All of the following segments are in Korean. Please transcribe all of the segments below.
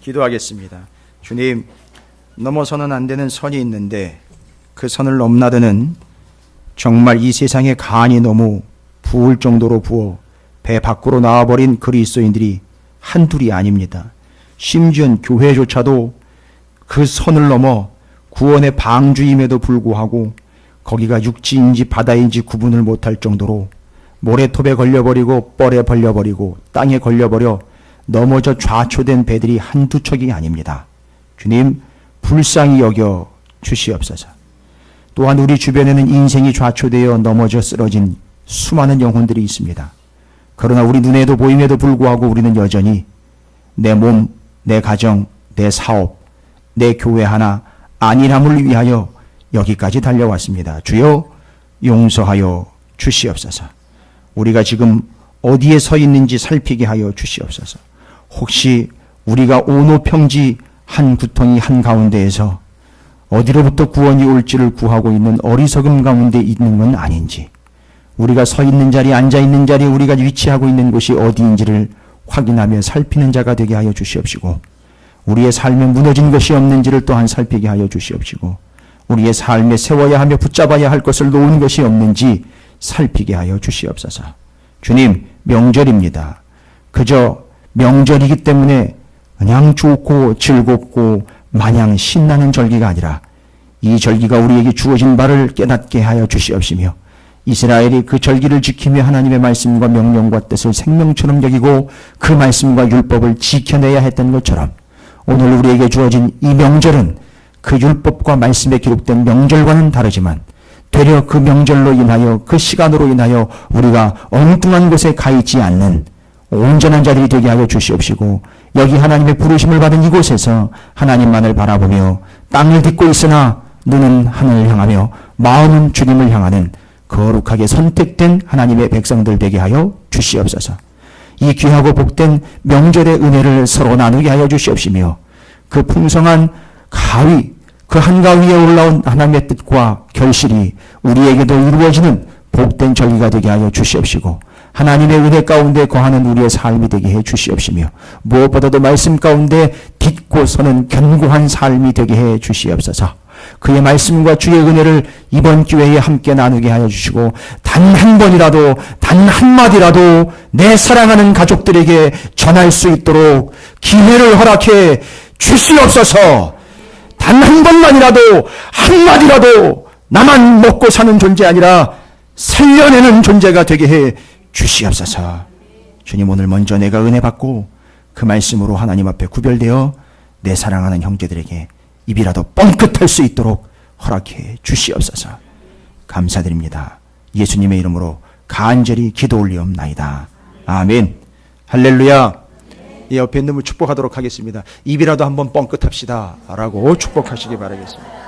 기도하겠습니다. 주님, 넘어서는 안 되는 선이 있는데 그 선을 넘나드는 정말 이 세상에 간이 너무 부을 정도로 부어 배 밖으로 나와버린 그리스도인들이 한둘이 아닙니다. 심지어 교회조차도 그 선을 넘어 구원의 방주임에도 불구하고 거기가 육지인지 바다인지 구분을 못할 정도로 모래톱에 걸려버리고 뻘에 벌려버리고 땅에 걸려버려 넘어져 좌초된 배들이 한두 척이 아닙니다. 주님, 불쌍히 여겨 주시옵소서. 또한 우리 주변에는 인생이 좌초되어 넘어져 쓰러진 수많은 영혼들이 있습니다. 그러나 우리 눈에도 보임에도 불구하고 우리는 여전히 내 몸, 내 가정, 내 사업, 내 교회 하나 안일함을 위하여 여기까지 달려왔습니다. 주여 용서하여 주시옵소서. 우리가 지금 어디에 서 있는지 살피게 하여 주시옵소서. 혹시 우리가 오노평지 한 구덩이 한가운데에서 어디로부터 구원이 올지를 구하고 있는 어리석음 가운데 있는 건 아닌지, 우리가 서 있는 자리, 앉아 있는 자리에 우리가 위치하고 있는 곳이 어디인지를 확인하며 살피는 자가 되게 하여 주시옵시고, 우리의 삶에 무너진 것이 없는지를 또한 살피게 하여 주시옵시고, 우리의 삶에 세워야 하며 붙잡아야 할 것을 놓은 것이 없는지 살피게 하여 주시옵소서. 주님, 명절입니다. 그저 명절이기 때문에 그냥 좋고 즐겁고 마냥 신나는 절기가 아니라 이 절기가 우리에게 주어진 바를 깨닫게 하여 주시옵시며, 이스라엘이 그 절기를 지키며 하나님의 말씀과 명령과 뜻을 생명처럼 여기고 그 말씀과 율법을 지켜내야 했던 것처럼 오늘 우리에게 주어진 이 명절은 그 율법과 말씀에 기록된 명절과는 다르지만 되려 그 명절로 인하여 그 시간으로 인하여 우리가 엉뚱한 곳에 가 있지 않는 온전한 자들이 되게 하여 주시옵시고, 여기 하나님의 부르심을 받은 이곳에서 하나님만을 바라보며 땅을 딛고 있으나 눈은 하늘을 향하며 마음은 주님을 향하는 거룩하게 선택된 하나님의 백성들 되게 하여 주시옵소서. 이 귀하고 복된 명절의 은혜를 서로 나누게 하여 주시옵시며, 그 풍성한 가위, 그 한가위에 올라온 하나님의 뜻과 결실이 우리에게도 이루어지는 복된 절기가 되게 하여 주시옵시고, 하나님의 은혜 가운데 거하는 우리의 삶이 되게 해 주시옵시며, 무엇보다도 말씀 가운데 딛고 서는 견고한 삶이 되게 해 주시옵소서. 그의 말씀과 주의 은혜를 이번 기회에 함께 나누게 하여 주시고, 단 한 번이라도, 단 한마디라도 내 사랑하는 가족들에게 전할 수 있도록 기회를 허락해 주시옵소서. 단 한 번만이라도, 한마디라도 나만 먹고 사는 존재 아니라 살려내는 존재가 되게 해 주시옵소서. 주님, 오늘 먼저 내가 은혜 받고 그 말씀으로 하나님 앞에 구별되어 내 사랑하는 형제들에게 입이라도 뻥끗할 수 있도록 허락해 주시옵소서. 감사드립니다. 예수님의 이름으로 간절히 기도 올리옵나이다. 아멘. 할렐루야. 이 옆에 있는 분 축복하도록 하겠습니다. 입이라도 한번 뻥끗합시다 라고 축복하시기 바라겠습니다.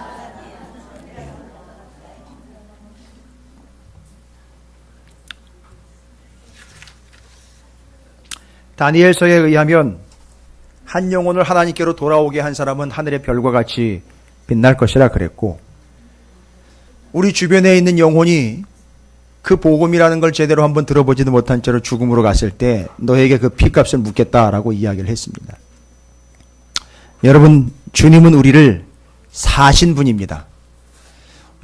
다니엘서에 의하면 한 영혼을 하나님께로 돌아오게 한 사람은 하늘의 별과 같이 빛날 것이라 그랬고, 우리 주변에 있는 영혼이 그 복음이라는 걸 제대로 한번 들어보지도 못한 채로 죽음으로 갔을 때 너에게 그 피값을 묻겠다라고 이야기를 했습니다. 여러분, 주님은 우리를 사신 분입니다.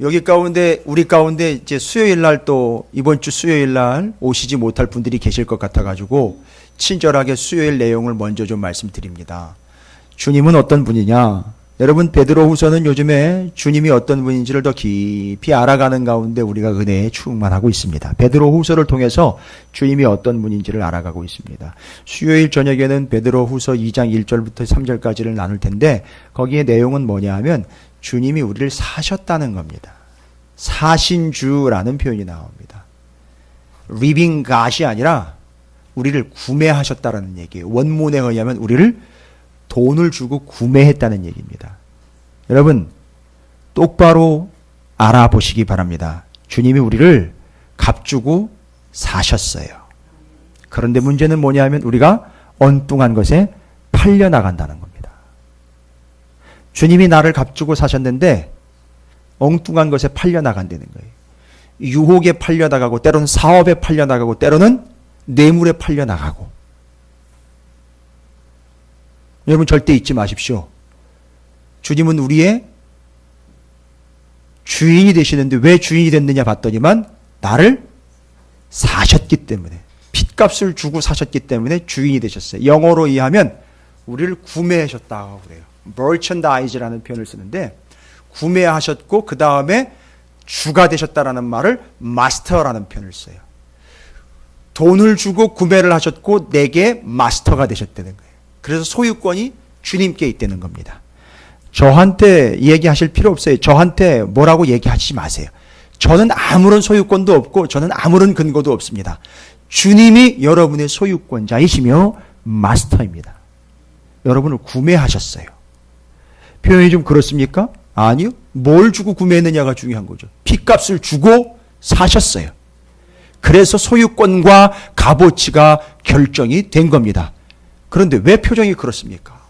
여기 가운데, 우리 가운데 이제 수요일 날, 또 이번 주 수요일 날 오시지 못할 분들이 계실 것 같아가지고 친절하게 수요일 내용을 먼저 좀 말씀드립니다. 주님은 어떤 분이냐? 여러분, 베드로후서는 요즘에 주님이 어떤 분인지를 더 깊이 알아가는 가운데 우리가 은혜에 충만하고 있습니다. 베드로후서를 통해서 주님이 어떤 분인지를 알아가고 있습니다. 수요일 저녁에는 베드로후서 2장 1절부터 3절까지를 나눌 텐데, 거기에 내용은 뭐냐 하면 주님이 우리를 사셨다는 겁니다. 사신 주라는 표현이 나옵니다. Living God이 아니라 우리를 구매하셨다라는 얘기예요. 원문에 의하면 우리를 돈을 주고 구매했다는 얘기입니다. 여러분, 똑바로 알아보시기 바랍니다. 주님이 우리를 값주고 사셨어요. 그런데 문제는 뭐냐 하면 우리가 엉뚱한 것에 팔려나간다는 겁니다. 주님이 나를 값주고 사셨는데 엉뚱한 것에 팔려나간다는 거예요. 유혹에 팔려나가고, 때로는 사업에 팔려나가고, 때로는 뇌물에 팔려나가고. 여러분 절대 잊지 마십시오. 주님은 우리의 주인이 되시는데 왜 주인이 됐느냐 봤더니만 나를 사셨기 때문에, 핏값을 주고 사셨기 때문에 주인이 되셨어요. 영어로 이해하면 우리를 구매하셨다고 그래요. merchandise라는 표현을 쓰는데 구매하셨고 그 다음에 주가 되셨다라는 말을 마스터라는 표현을 써요. 돈을 주고 구매를 하셨고 내게 마스터가 되셨다는 거예요. 그래서 소유권이 주님께 있다는 겁니다. 저한테 얘기하실 필요 없어요. 저한테 뭐라고 얘기하지 마세요. 저는 아무런 소유권도 없고 저는 아무런 근거도 없습니다. 주님이 여러분의 소유권자이시며 마스터입니다. 여러분을 구매하셨어요. 표현이 좀 그렇습니까? 아니요. 뭘 주고 구매했느냐가 중요한 거죠. 핏값을 주고 사셨어요. 그래서 소유권과 값어치가 결정이 된 겁니다. 그런데 왜 표정이 그렇습니까?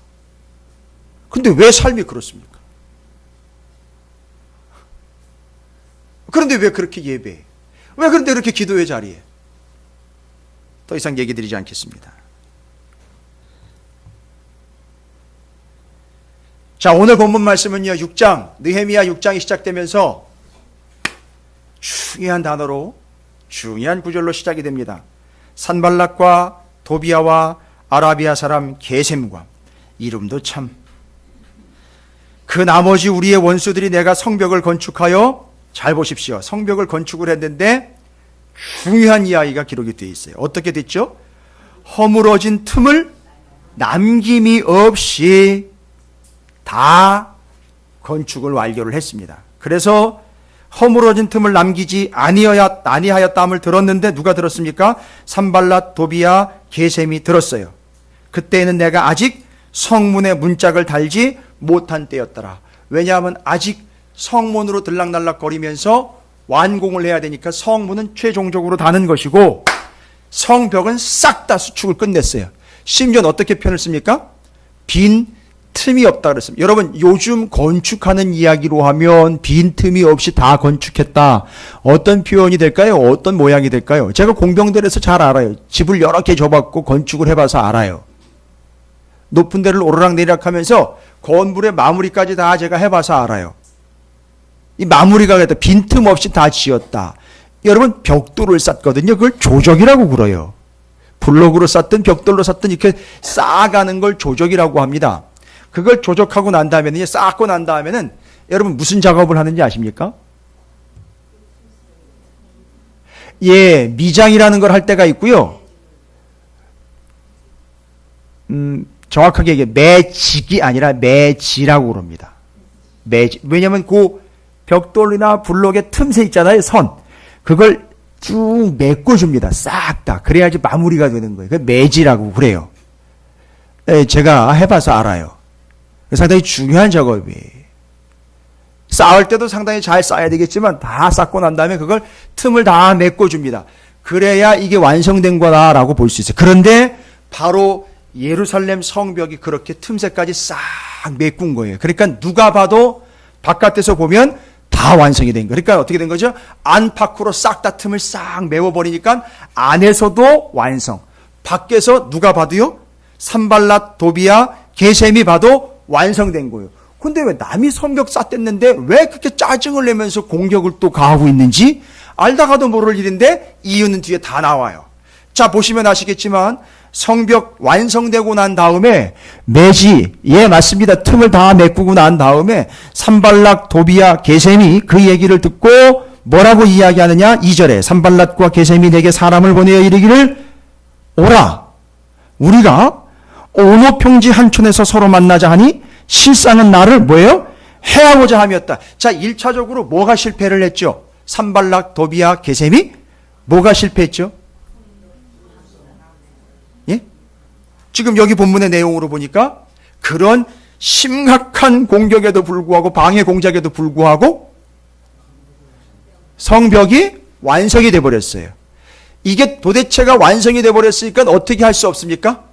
근데 왜 삶이 그렇습니까? 그런데 왜 그렇게 예배해? 왜 그런데 이렇게 기도의 자리에? 더 이상 얘기 드리지 않겠습니다. 자, 오늘 본문 말씀은요, 6장, 느헤미야 6장이 시작되면서 중요한 단어로, 중요한 구절로 시작이 됩니다. 산발락과 도비아와 아라비아 사람 게셈과, 이름도 참, 그 나머지 우리의 원수들이 내가 성벽을 건축하여, 잘 보십시오. 성벽을 건축을 했는데 중요한 이야기가 기록이 되어 있어요. 어떻게 됐죠? 허물어진 틈을 남김이 없이 다 건축을 완료를 했습니다. 그래서 허물어진 틈을 남기지 아니하였다함을 들었는데 누가 들었습니까? 산발랏, 도비아, 게셈이 들었어요. 그때에는 내가 아직 성문에 문짝을 달지 못한 때였더라. 왜냐하면 아직 성문으로 들락날락거리면서 완공을 해야 되니까 성문은 최종적으로 다는 것이고 성벽은 싹 다 수축을 끝냈어요. 심지어는 어떻게 표현을 씁니까? 빈 틈이 없다 그랬습니다. 여러분, 요즘 건축하는 이야기로 하면 빈 틈이 없이 다 건축했다. 어떤 표현이 될까요? 어떤 모양이 될까요? 제가 공병들에서 잘 알아요. 집을 여러 개 줘봤고 건축을 해봐서 알아요. 높은 데를 오르락내리락 하면서 건물의 마무리까지 다 제가 해봐서 알아요. 이 마무리가 됐다. 빈틈 없이 다 지었다. 여러분, 벽돌을 쌓거든요. 그걸 조적이라고 그래요. 블록으로 쌓든 벽돌로 쌓든 이렇게 쌓아가는 걸 조적이라고 합니다. 그걸 조적하고 난 다음에는, 쌓고 난 다음에는 여러분 무슨 작업을 하는지 아십니까? 예, 미장이라는 걸 할 때가 있고요. 정확하게 얘기해 매직이 아니라 매지라고 그럽니다. 매지. 왜냐하면 그 벽돌이나 블록의 틈새 있잖아요. 선. 그걸 쭉 메꿔줍니다. 싹 다. 그래야지 마무리가 되는 거예요. 그 매지라고 그래요. 예, 제가 해봐서 알아요. 상당히 중요한 작업이에요. 쌓을 때도 상당히 잘 쌓아야 되겠지만 다 쌓고 난 다음에 그걸 틈을 다 메꿔줍니다. 그래야 이게 완성된 거다라고 볼 수 있어요. 그런데 바로 예루살렘 성벽이 그렇게 틈새까지 싹 메꾼 거예요. 그러니까 누가 봐도 바깥에서 보면 다 완성이 된 거예요. 그러니까 어떻게 된 거죠? 안팎으로 싹 다 틈을 싹 메워버리니까 안에서도 완성. 밖에서 누가 봐도요? 산발랏, 도비아, 게셈이 봐도 완성된 거예요. 근데 왜 남이 성벽 쌓댔는데 왜 그렇게 짜증을 내면서 공격을 또 가하고 있는지 알다가도 모를 일인데 이유는 뒤에 다 나와요. 자, 보시면 아시겠지만 성벽 완성되고 난 다음에 매지, 예 맞습니다. 틈을 다 메꾸고 난 다음에 산발락, 도비아, 게셈이 그 얘기를 듣고 뭐라고 이야기하느냐? 2절에 산발락과 게셈이 내게 사람을 보내어 이르기를 오라, 우리가 오노평지 한촌에서 서로 만나자 하니 실상은 나를 뭐예요? 해하고자 함이었다. 자, 1차적으로 뭐가 실패를 했죠? 산발락, 도비아, 게셈이 뭐가 실패했죠? 예? 지금 여기 본문의 내용으로 보니까 그런 심각한 공격에도 불구하고 방해 공작에도 불구하고 성벽이 완성이 돼버렸어요. 이게 도대체가 완성이 돼버렸으니까 어떻게 할 수 없습니까?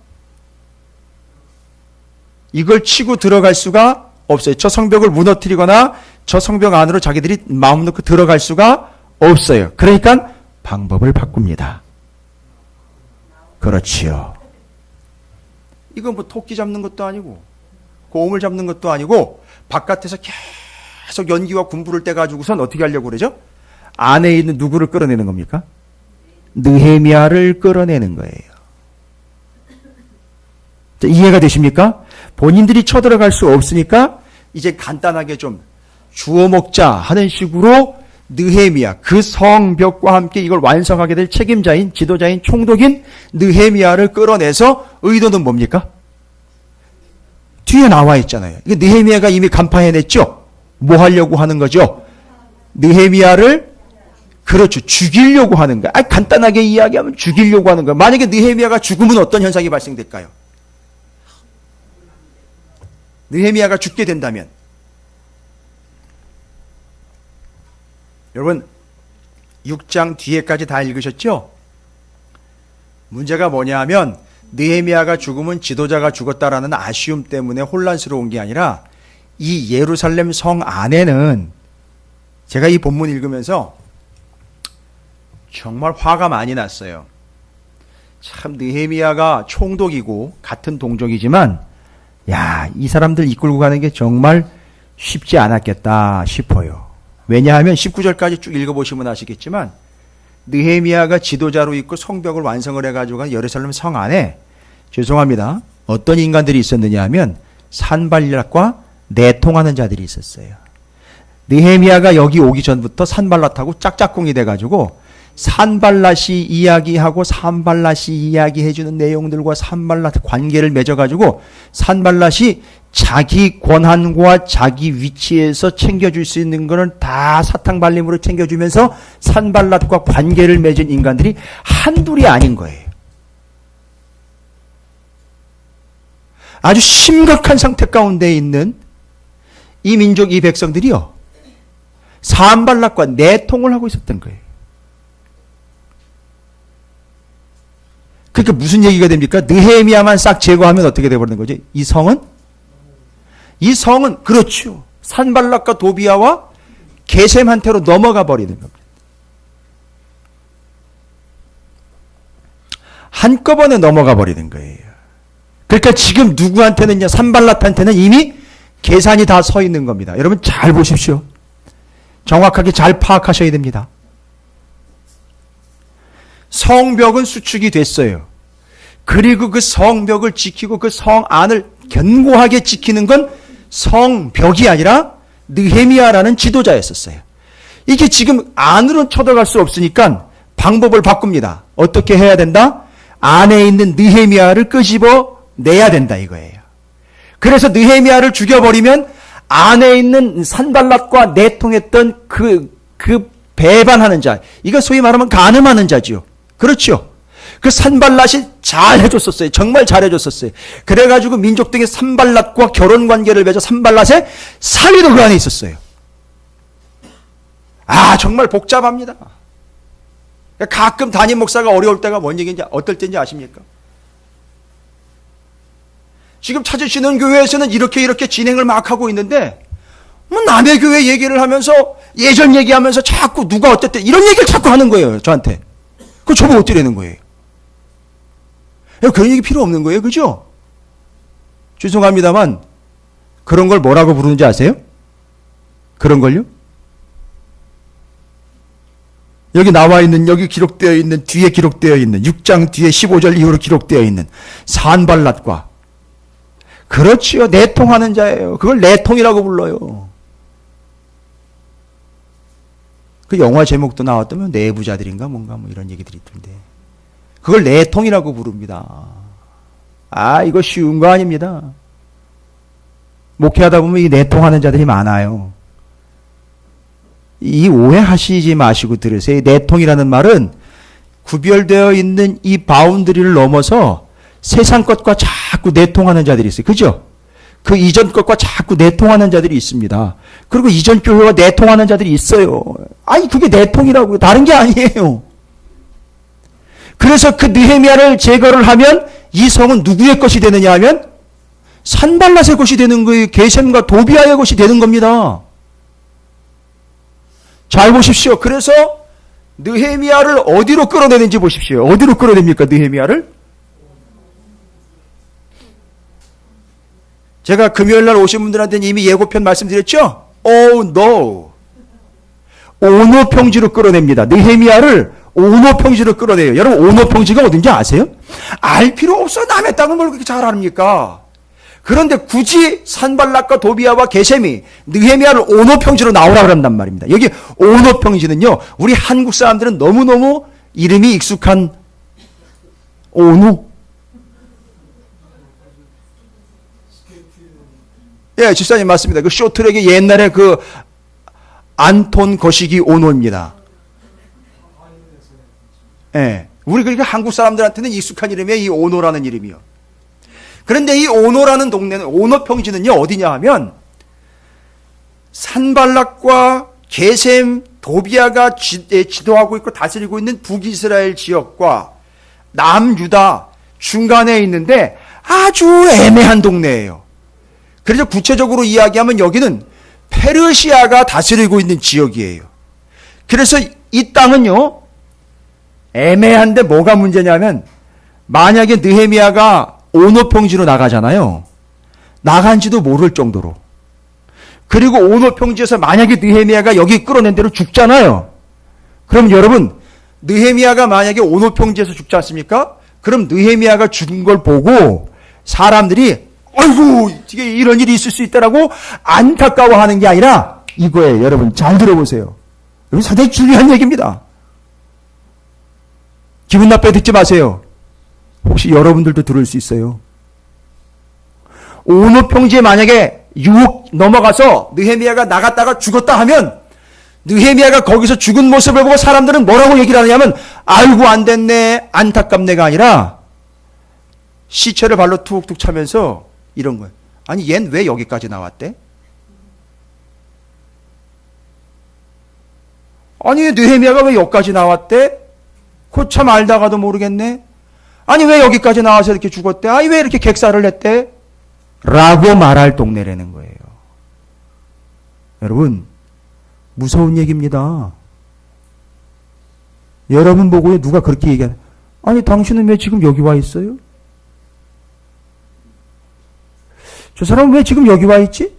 이걸 치고 들어갈 수가 없어요. 저 성벽을 무너뜨리거나 저 성벽 안으로 자기들이 마음 놓고 들어갈 수가 없어요. 그러니까 방법을 바꿉니다. 그렇지요. 이건 뭐 토끼 잡는 것도 아니고 고음을 잡는 것도 아니고 바깥에서 계속 연기와 군부를 떼가지고선 어떻게 하려고 그러죠? 안에 있는 누구를 끌어내는 겁니까? 느헤미야를 끌어내는 거예요. 자, 이해가 되십니까? 본인들이 쳐들어갈 수 없으니까 이제 간단하게 좀 주워 먹자 하는 식으로 느헤미야, 그 성벽과 함께 이걸 완성하게 될 책임자인, 지도자인, 총독인 느헤미야를 끌어내서 의도는 뭡니까? 뒤에 나와 있잖아요. 이게 느헤미야가 이미 간파해냈죠? 뭐 하려고 하는 거죠? 느헤미야를 그렇죠. 죽이려고 하는 거야. 간단하게 이야기하면 죽이려고 하는 거야. 만약에 느헤미야가 죽으면 어떤 현상이 발생될까요? 느헤미야가 죽게 된다면 여러분 6장 뒤에까지 다 읽으셨죠? 문제가 뭐냐 하면 느헤미야가 죽으면 지도자가 죽었다라는 아쉬움 때문에 혼란스러운 게 아니라 이 예루살렘 성 안에는 제가 이 본문 읽으면서 정말 화가 많이 났어요. 참 느헤미야가 총독이고 같은 동족이지만 야, 이 사람들 이끌고 가는 게 정말 쉽지 않았겠다 싶어요. 왜냐하면 19절까지 쭉 읽어보시면 아시겠지만 느헤미야가 지도자로 있고 성벽을 완성을 해가지고 간 예루살렘 성 안에 죄송합니다. 어떤 인간들이 있었느냐 하면 산발랏과 내통하는 자들이 있었어요. 느헤미야가 여기 오기 전부터 산발랏하고 짝짝꿍이 돼가지고 산발랏이 이야기하고 산발랏이 이야기해주는 내용들과 산발랏 관계를 맺어가지고 산발랏이 자기 권한과 자기 위치에서 챙겨줄 수 있는 거는 다 사탕발림으로 챙겨주면서 산발랏과 관계를 맺은 인간들이 한둘이 아닌 거예요. 아주 심각한 상태 가운데 있는 이 민족, 이 백성들이요, 산발랏과 내통을 하고 있었던 거예요. 그러니까 무슨 얘기가 됩니까? 느헤미야만 싹 제거하면 어떻게 돼버리는 거죠? 이 성은 그렇죠. 산발랏과 도비아와 게셈한테로 넘어가 버리는 겁니다. 한꺼번에 넘어가 버리는 거예요. 그러니까 지금 누구한테는요, 산발랏한테는 이미 계산이 다 서 있는 겁니다. 여러분 잘 보십시오. 정확하게 잘 파악하셔야 됩니다. 성벽은 수축이 됐어요. 그리고 그 성벽을 지키고 그 성 안을 견고하게 지키는 건 성벽이 아니라 느헤미야라는 지도자였었어요. 이게 지금 안으로 쳐들어갈 수 없으니까 방법을 바꿉니다. 어떻게 해야 된다? 안에 있는 느헤미야를 끄집어 내야 된다 이거예요. 그래서 느헤미야를 죽여버리면 안에 있는 산발랏과 내통했던 그 배반하는 자, 이거 소위 말하면 간음하는 자지요. 그렇죠. 그 산발랏이 잘 해줬었어요. 정말 잘 해줬었어요. 그래가지고 민족 등의 산발랏과 결혼 관계를 맺어 산발랏의 사위도 그 안에 있었어요. 아, 정말 복잡합니다. 가끔 담임 목사가 어려울 때가 뭔 얘기인지, 어떨 때인지 아십니까? 지금 찾으시는 교회에서는 이렇게 진행을 막 하고 있는데, 뭐 남의 교회 얘기를 하면서, 예전 얘기하면서 자꾸 누가 어땠대, 이런 얘기를 자꾸 하는 거예요, 저한테. 그거 저보고 어쩌라는 거예요? 그런 얘기 필요 없는 거예요, 그죠? 죄송합니다만, 그런 걸 뭐라고 부르는지 아세요? 그런 걸요? 여기 나와 있는, 여기 기록되어 있는, 뒤에 기록되어 있는, 6장 뒤에 15절 이후로 기록되어 있는 산발랏과, 그렇지요, 내통하는 자예요. 그걸 내통이라고 불러요. 그 영화 제목도 나왔다면 내부자들인가 뭔가 뭐 이런 얘기들이 있던데, 그걸 내통이라고 부릅니다. 아, 이거 쉬운 거 아닙니다. 목회하다 보면 이 내통하는 자들이 많아요. 이 오해하시지 마시고 들으세요. 내통이라는 말은 구별되어 있는 이 바운드리를 넘어서 세상 것과 자꾸 내통하는 자들이 있어요. 그죠? 그 이전 것과 자꾸 내통하는 자들이 있습니다. 그리고 이전 교회와 내통하는 자들이 있어요. 아니, 그게 내통이라고요. 다른 게 아니에요. 그래서 그 느헤미야를 제거를 하면 이 성은 누구의 것이 되느냐 하면 산발랏의 것이 되는 거예요. 게셈과 도비아의 것이 되는 겁니다. 잘 보십시오. 그래서 느헤미야를 어디로 끌어내는지 보십시오. 어디로 끌어냅니까, 느헤미야를? 제가 금요일 날 오신 분들한테는 이미 예고편 말씀드렸죠? Oh no. 오노평지로 끌어냅니다. 느헤미야를 오노평지로 끌어내요. 여러분 오노평지가 어딘지 아세요? 알 필요 없어. 남의 땅을 뭘 그렇게 잘 압니까? 그런데 굳이 산발락과 도비아와 게셈이 느헤미야를 오노평지로 나오라 그런단 말입니다. 여기 오노평지는요, 우리 한국 사람들은 너무너무 이름이 익숙한 오누. 예, 집사님 맞습니다. 그 쇼트랙이 옛날에 그 안톤 거시기 오노입니다. 예, 우리 그러니까 한국 사람들한테는 익숙한 이름이에요. 이 오노라는 이름이요. 그런데 이 오노라는 동네는, 오노평지는요 어디냐 하면 산발락과 게셈, 도비아가 지도하고 있고 다스리고 있는 북이스라엘 지역과 남유다 중간에 있는데 아주 애매한 동네예요. 그래서 구체적으로 이야기하면 여기는 페르시아가 다스리고 있는 지역이에요. 그래서 이 땅은요 애매한데 뭐가 문제냐면, 만약에 느헤미야가 오노평지로 나가잖아요. 나간지도 모를 정도로. 그리고 오노평지에서 만약에 느헤미야가 여기 끌어낸 대로 죽잖아요. 그럼 여러분, 느헤미야가 만약에 오노평지에서 죽지 않습니까? 그럼 느헤미야가 죽은 걸 보고 사람들이 아이고 이게 이런 일이 있을 수 있다라고 안타까워하는 게 아니라 이거예요. 여러분 잘 들어보세요. 여러분 상당히 중요한 얘기입니다. 기분 나쁘게 듣지 마세요. 혹시 여러분들도 들을 수 있어요. 오노평지에 만약에 6억 넘어가서 느헤미야가 나갔다가 죽었다 하면 느헤미야가 거기서 죽은 모습을 보고 사람들은 뭐라고 얘기를 하냐면 아이고 안 됐네 안타깝네가 아니라 시체를 발로 툭툭 차면서 이런 거예요. 아니 얜 왜 여기까지 나왔대? 아니 느헤미야가 왜 여기까지 나왔대? 그거 참 알다가도 모르겠네. 아니 왜 여기까지 나와서 이렇게 죽었대? 아니 왜 이렇게 객사를 했대? 라고 말할 동네라는 거예요. 여러분 무서운 얘기입니다. 여러분 보고 누가 그렇게 얘기하냐? 아니 당신은 왜 지금 여기 와 있어요? 저 사람은 왜 지금 여기 와 있지?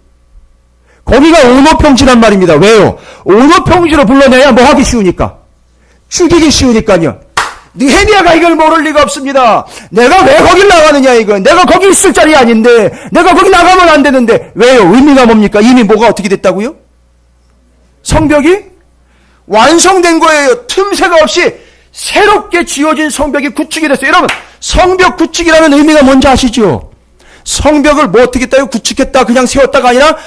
거기가 오노평지란 말입니다. 왜요? 오노평지로 불러내야 뭐 하기 쉬우니까. 죽이기 쉬우니까요. 느헤미야가 이걸 모를 리가 없습니다. 내가 왜 거길 나가느냐 이건. 내가 거기 있을 자리 아닌데. 내가 거기 나가면 안 되는데. 왜요? 의미가 뭡니까? 이미 뭐가 어떻게 됐다고요? 성벽이 완성된 거예요. 틈새가 없이 새롭게 지어진 성벽이 구축이 됐어요. 여러분 성벽 구축이라는 의미가 뭔지 아시죠? 성벽을 뭐 어떻게 했다요? 구축했다 그냥 세웠다가 아니라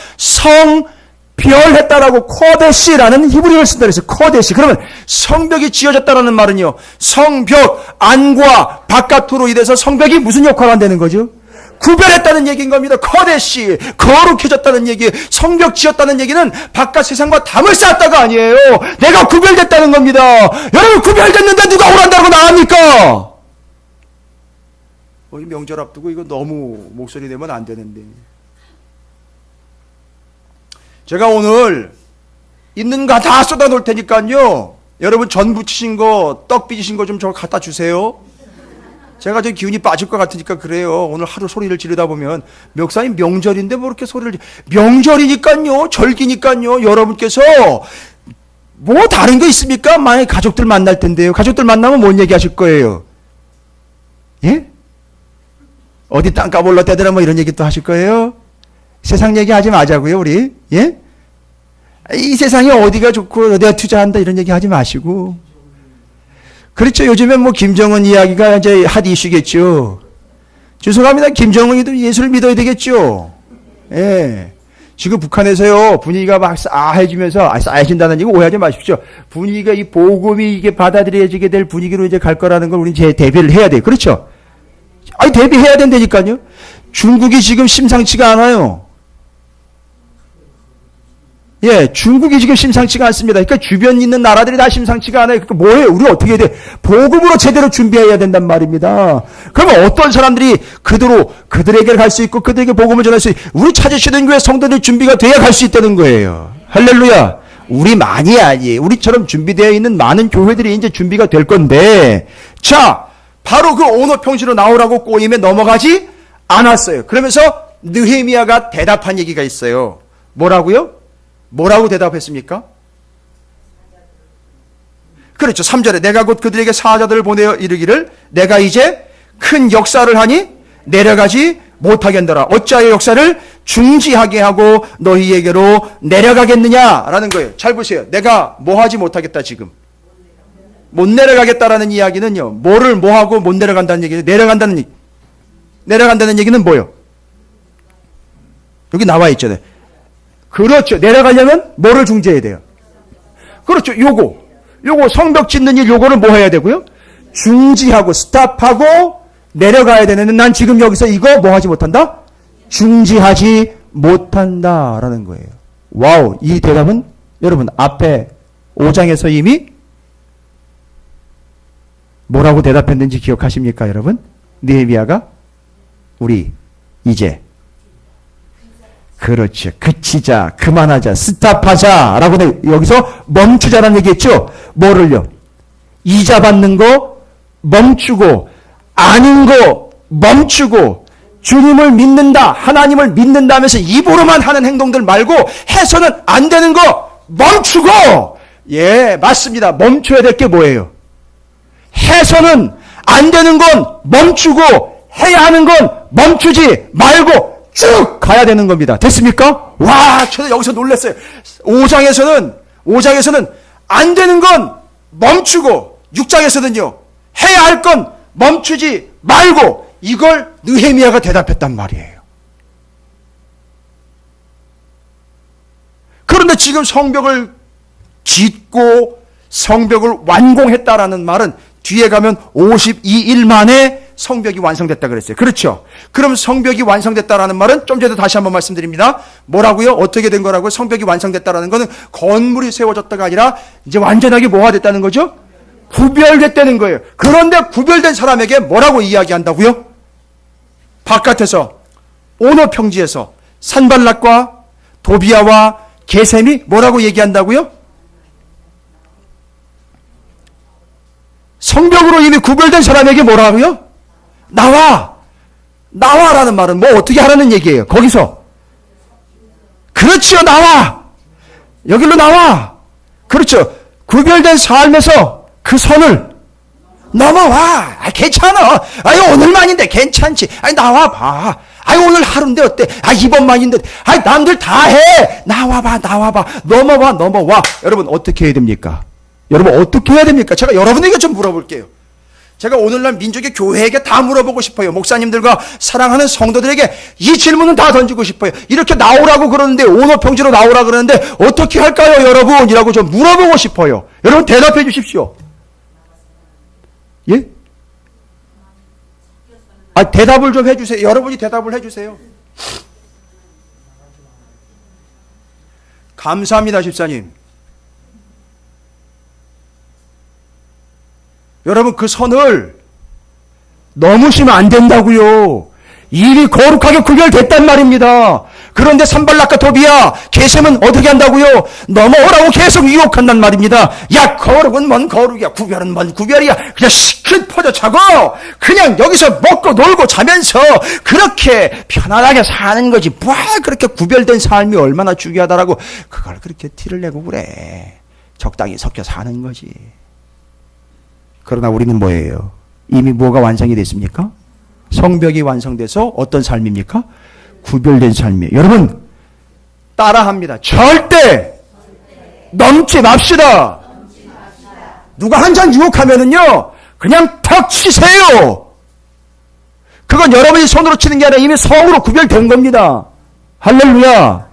성별했다라고 코데시라는 히브리어를 쓴다 그랬어요. 코데시. 그러면 성벽이 지어졌다라는 말은요. 성벽 안과 바깥으로 이래서 성벽이 무슨 역할을 한다는 거죠? 구별했다는 얘기인 겁니다. 코데시. 거룩해졌다는 얘기. 성벽 지었다는 얘기는 바깥 세상과 담을 쌓았다가 아니에요. 내가 구별됐다는 겁니다. 여러분 구별됐는데 누가 오란다고 나갑니까? 이 명절 앞두고 이거 너무 목소리 내면 안 되는데. 제가 오늘 있는 거 다 쏟아 놓을 테니까요. 여러분 전 부치신 거, 떡 빚으신 거 좀 저 갖다 주세요. 제가 좀 기운이 빠질 것 같으니까 그래요. 오늘 하루 소리를 지르다 보면 목사님 명절인데 뭐 이렇게 소리를 명절이니까요. 절기니까요. 여러분께서 뭐 다른 거 있습니까? 만약에 가족들 만날 텐데요. 가족들 만나면 뭔 얘기 하실 거예요? 예? 어디 땅값 올랐다더라 뭐 이런 얘기 또 하실 거예요? 세상 얘기 하지 마자고요, 우리. 예? 이 세상이 어디가 좋고 어디가 투자한다 이런 얘기 하지 마시고. 그렇죠. 요즘엔 뭐 김정은 이야기가 이제 핫 이슈겠죠. 죄송합니다. 김정은이도 예수를 믿어야 되겠죠. 예. 지금 북한에서요, 분위기가 막 싸해지면서, 싸해진다는 얘기 오해하지 마십시오. 분위기가 이 복음이 이게 받아들여지게 될 분위기로 이제 갈 거라는 걸 우리 이제 대비를 해야 돼요. 그렇죠? 아니, 대비해야 된다니까요. 중국이 지금 심상치가 않아요. 예, 중국이 지금 심상치가 않습니다. 그러니까 주변 있는 나라들이 다 심상치가 않아요. 그러니까 뭐예요? 우리 어떻게 해야 돼? 복음으로 제대로 준비해야 된단 말입니다. 그러면 어떤 사람들이 그들에게 갈 수 있고 그들에게 복음을 전할 수 있고 우리 찾으시는 교회 성도들 준비가 돼야 갈 수 있다는 거예요. 할렐루야. 우리만이 아니에요. 우리처럼 준비되어 있는 많은 교회들이 이제 준비가 될 건데, 자, 바로 그 오노평지로 나오라고 꼬임에 넘어가지 않았어요. 그러면서 느헤미야가 대답한 얘기가 있어요. 뭐라고요? 뭐라고 대답했습니까? 그렇죠. 3절에 내가 곧 그들에게 사자들을 보내어 이르기를 내가 이제 큰 역사를 하니 내려가지 못하겠노라. 어찌하여 역사를 중지하게 하고 너희에게로 내려가겠느냐라는 거예요. 잘 보세요. 내가 뭐 하지 못하겠다 지금. 못 내려가겠다라는 이야기는요. 뭐를 뭐 하고 못 내려간다는 얘기예요. 내려간다는 얘기. 내려간다는 얘기는 뭐예요? 여기 나와 있잖아요. 그렇죠. 내려가려면 뭐를 중지해야 돼요? 그렇죠. 요거 성벽 짓는 일 요거를 뭐 해야 되고요? 중지하고 스탑하고 내려가야 되는데 난 지금 여기서 이거 뭐 하지 못한다? 중지하지 못한다라는 거예요. 와우. 이 대답은 여러분 앞에 5장에서 이미 뭐라고 대답했는지 기억하십니까, 여러분? 느헤미야가 우리 이제 그렇죠. 그치자, 그만하자, 스탑하자라고 여기서 멈추자라는 얘기했죠. 뭐를요? 이자 받는 거 멈추고 아닌 거 멈추고 주님을 믿는다, 하나님을 믿는다 하면서 입으로만 하는 행동들 말고 해서는 안 되는 거 멈추고 예, 맞습니다. 멈춰야 될 게 뭐예요? 해서는 안 되는 건 멈추고 해야 하는 건 멈추지 말고 쭉 가야 되는 겁니다. 됐습니까? 와, 저는 여기서 놀랐어요. 5장에서는 안 되는 건 멈추고 6장에서는요. 해야 할 건 멈추지 말고 이걸 느헤미야가 대답했단 말이에요. 그런데 지금 성벽을 짓고 성벽을 완공했다라는 말은 뒤에 가면 52일 만에 성벽이 완성됐다 그랬어요. 그렇죠? 그럼 성벽이 완성됐다라는 말은 좀 전에 다시 한번 말씀드립니다. 뭐라고요? 어떻게 된 거라고요? 성벽이 완성됐다라는 거는 건물이 세워졌다가 아니라 이제 완전하게 뭐가 됐다는 거죠? 구별됐다는 거예요. 그런데 구별된 사람에게 뭐라고 이야기한다고요? 바깥에서 오노 평지에서 산발락과 도비아와 게셈이 뭐라고 얘기한다고요? 성벽으로 이미 구별된 사람에게 뭐라고요? 나와라는 말은 뭐 어떻게 하라는 얘기예요? 거기서 그렇지요. 나와. 여기로 나와. 그렇죠. 구별된 삶에서 그 선을 넘어와. 괜찮아. 오늘만인데 괜찮지. 나와봐. 오늘 하루인데 어때? 이번만인데. 남들 다 해. 나와봐. 넘어와. 여러분 어떻게 해야 됩니까? 여러분 어떻게 해야 됩니까? 제가 여러분에게 좀 물어볼게요. 제가 오늘날 민족의 교회에게 다 물어보고 싶어요. 목사님들과 사랑하는 성도들에게 이 질문은 다 던지고 싶어요. 이렇게 나오라고 그러는데 오노평지로 나오라 그러는데 어떻게 할까요, 여러분? 이라고 좀 물어보고 싶어요. 여러분 대답해 주십시오. 예? 대답을 좀 해주세요. 여러분이 대답을 해주세요. 감사합니다, 집사님. 여러분 그 선을 넘으시면 안 된다고요. 일이 거룩하게 구별됐단 말입니다. 그런데 산발락과 도비아, 게셈은 어떻게 한다고요? 넘어오라고 계속 유혹한단 말입니다. 야, 거룩은 뭔 거룩이야, 구별은 뭔 구별이야. 그냥 시큰 퍼져 자고 그냥 여기서 먹고 놀고 자면서 그렇게 편안하게 사는 거지. 뭐 그렇게 구별된 삶이 얼마나 중요하다라고 그걸 그렇게 티를 내고 그래. 적당히 섞여 사는 거지. 그러나 우리는 뭐예요? 이미 뭐가 완성이 됐습니까? 성벽이 완성돼서 어떤 삶입니까? 구별된 삶이에요. 여러분 따라합니다. 절대 넘지 맙시다. 누가 한 잔 유혹하면은요 그냥 턱 치세요. 그건 여러분이 손으로 치는 게 아니라 이미 성으로 구별된 겁니다. 할렐루야.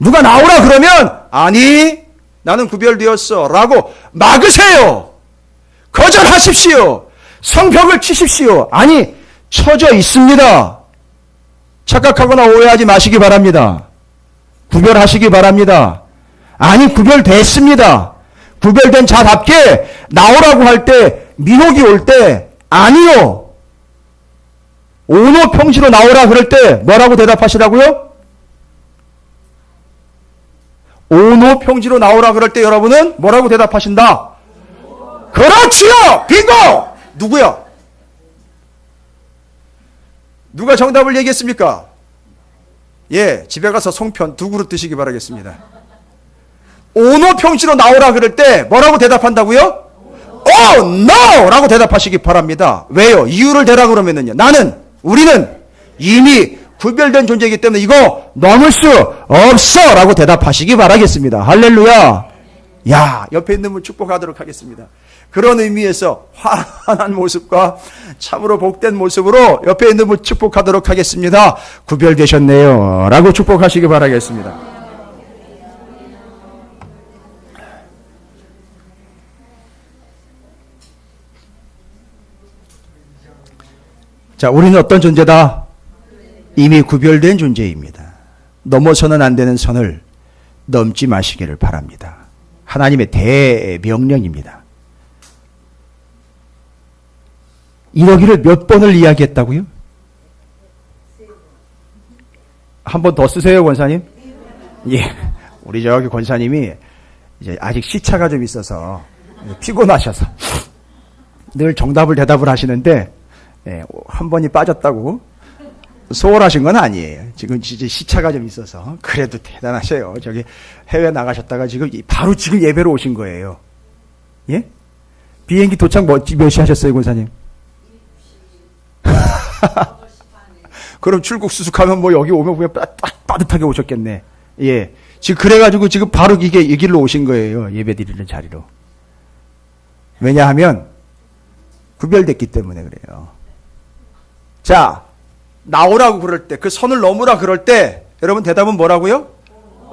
누가 나오라 그러면 아니 나는 구별되었어 라고 막으세요. 거절하십시오. 성벽을 치십시오. 아니 쳐져 있습니다. 착각하거나 오해하지 마시기 바랍니다. 구별하시기 바랍니다. 아니 구별됐습니다. 구별된 자답게 나오라고 할 때 미혹이 올 때 아니요. 오노평지로 나오라 그럴 때 뭐라고 대답하시라고요? 오노평지로 나오라 그럴 때 여러분은 뭐라고 대답하신다? 그렇지요. 빙고. 누구야? 누가 정답을 얘기했습니까? 예, 집에 가서 송편 2그릇 드시기 바라겠습니다. 오노 평지로 나오라 그럴 때 뭐라고 대답한다고요? no! 라고 대답하시기 바랍니다. 왜요? 이유를 대라 그러면은요. 우리는 이미 구별된 존재이기 때문에 이거 넘을 수 없어! 라고 대답하시기 바라겠습니다. 할렐루야! 야, 옆에 있는 분 축복하도록 하겠습니다. 그런 의미에서 환한 모습과 참으로 복된 모습으로 옆에 있는 분 축복하도록 하겠습니다. 구별되셨네요. 라고 축복하시기 바라겠습니다. 자, 우리는 어떤 존재다? 이미 구별된 존재입니다. 넘어서는 안 되는 선을 넘지 마시기를 바랍니다. 하나님의 대명령입니다. 이러기를 몇 번을 이야기했다고요? 한 번 더 쓰세요, 권사님. 예, 우리 저기 권사님이 이제 아직 시차가 좀 있어서 피곤하셔서 늘 정답을 대답을 하시는데 예, 한 번이 빠졌다고 소홀하신 건 아니에요. 지금 이제 시차가 좀 있어서 그래도 대단하셔요. 저기 해외 나가셨다가 바로 지금 예배로 오신 거예요. 예? 비행기 도착 몇 시 하셨어요, 권사님? 그럼 출국 수속하면 뭐 여기 오면 그냥 빠듯하게 오셨겠네. 예. 지금 그래가지고 지금 바로 이게 이 길로 오신 거예요. 예배 드리는 자리로. 왜냐하면 구별됐기 때문에 그래요. 자, 나오라고 그럴 때, 그 선을 넘으라 그럴 때, 여러분 대답은 뭐라고요?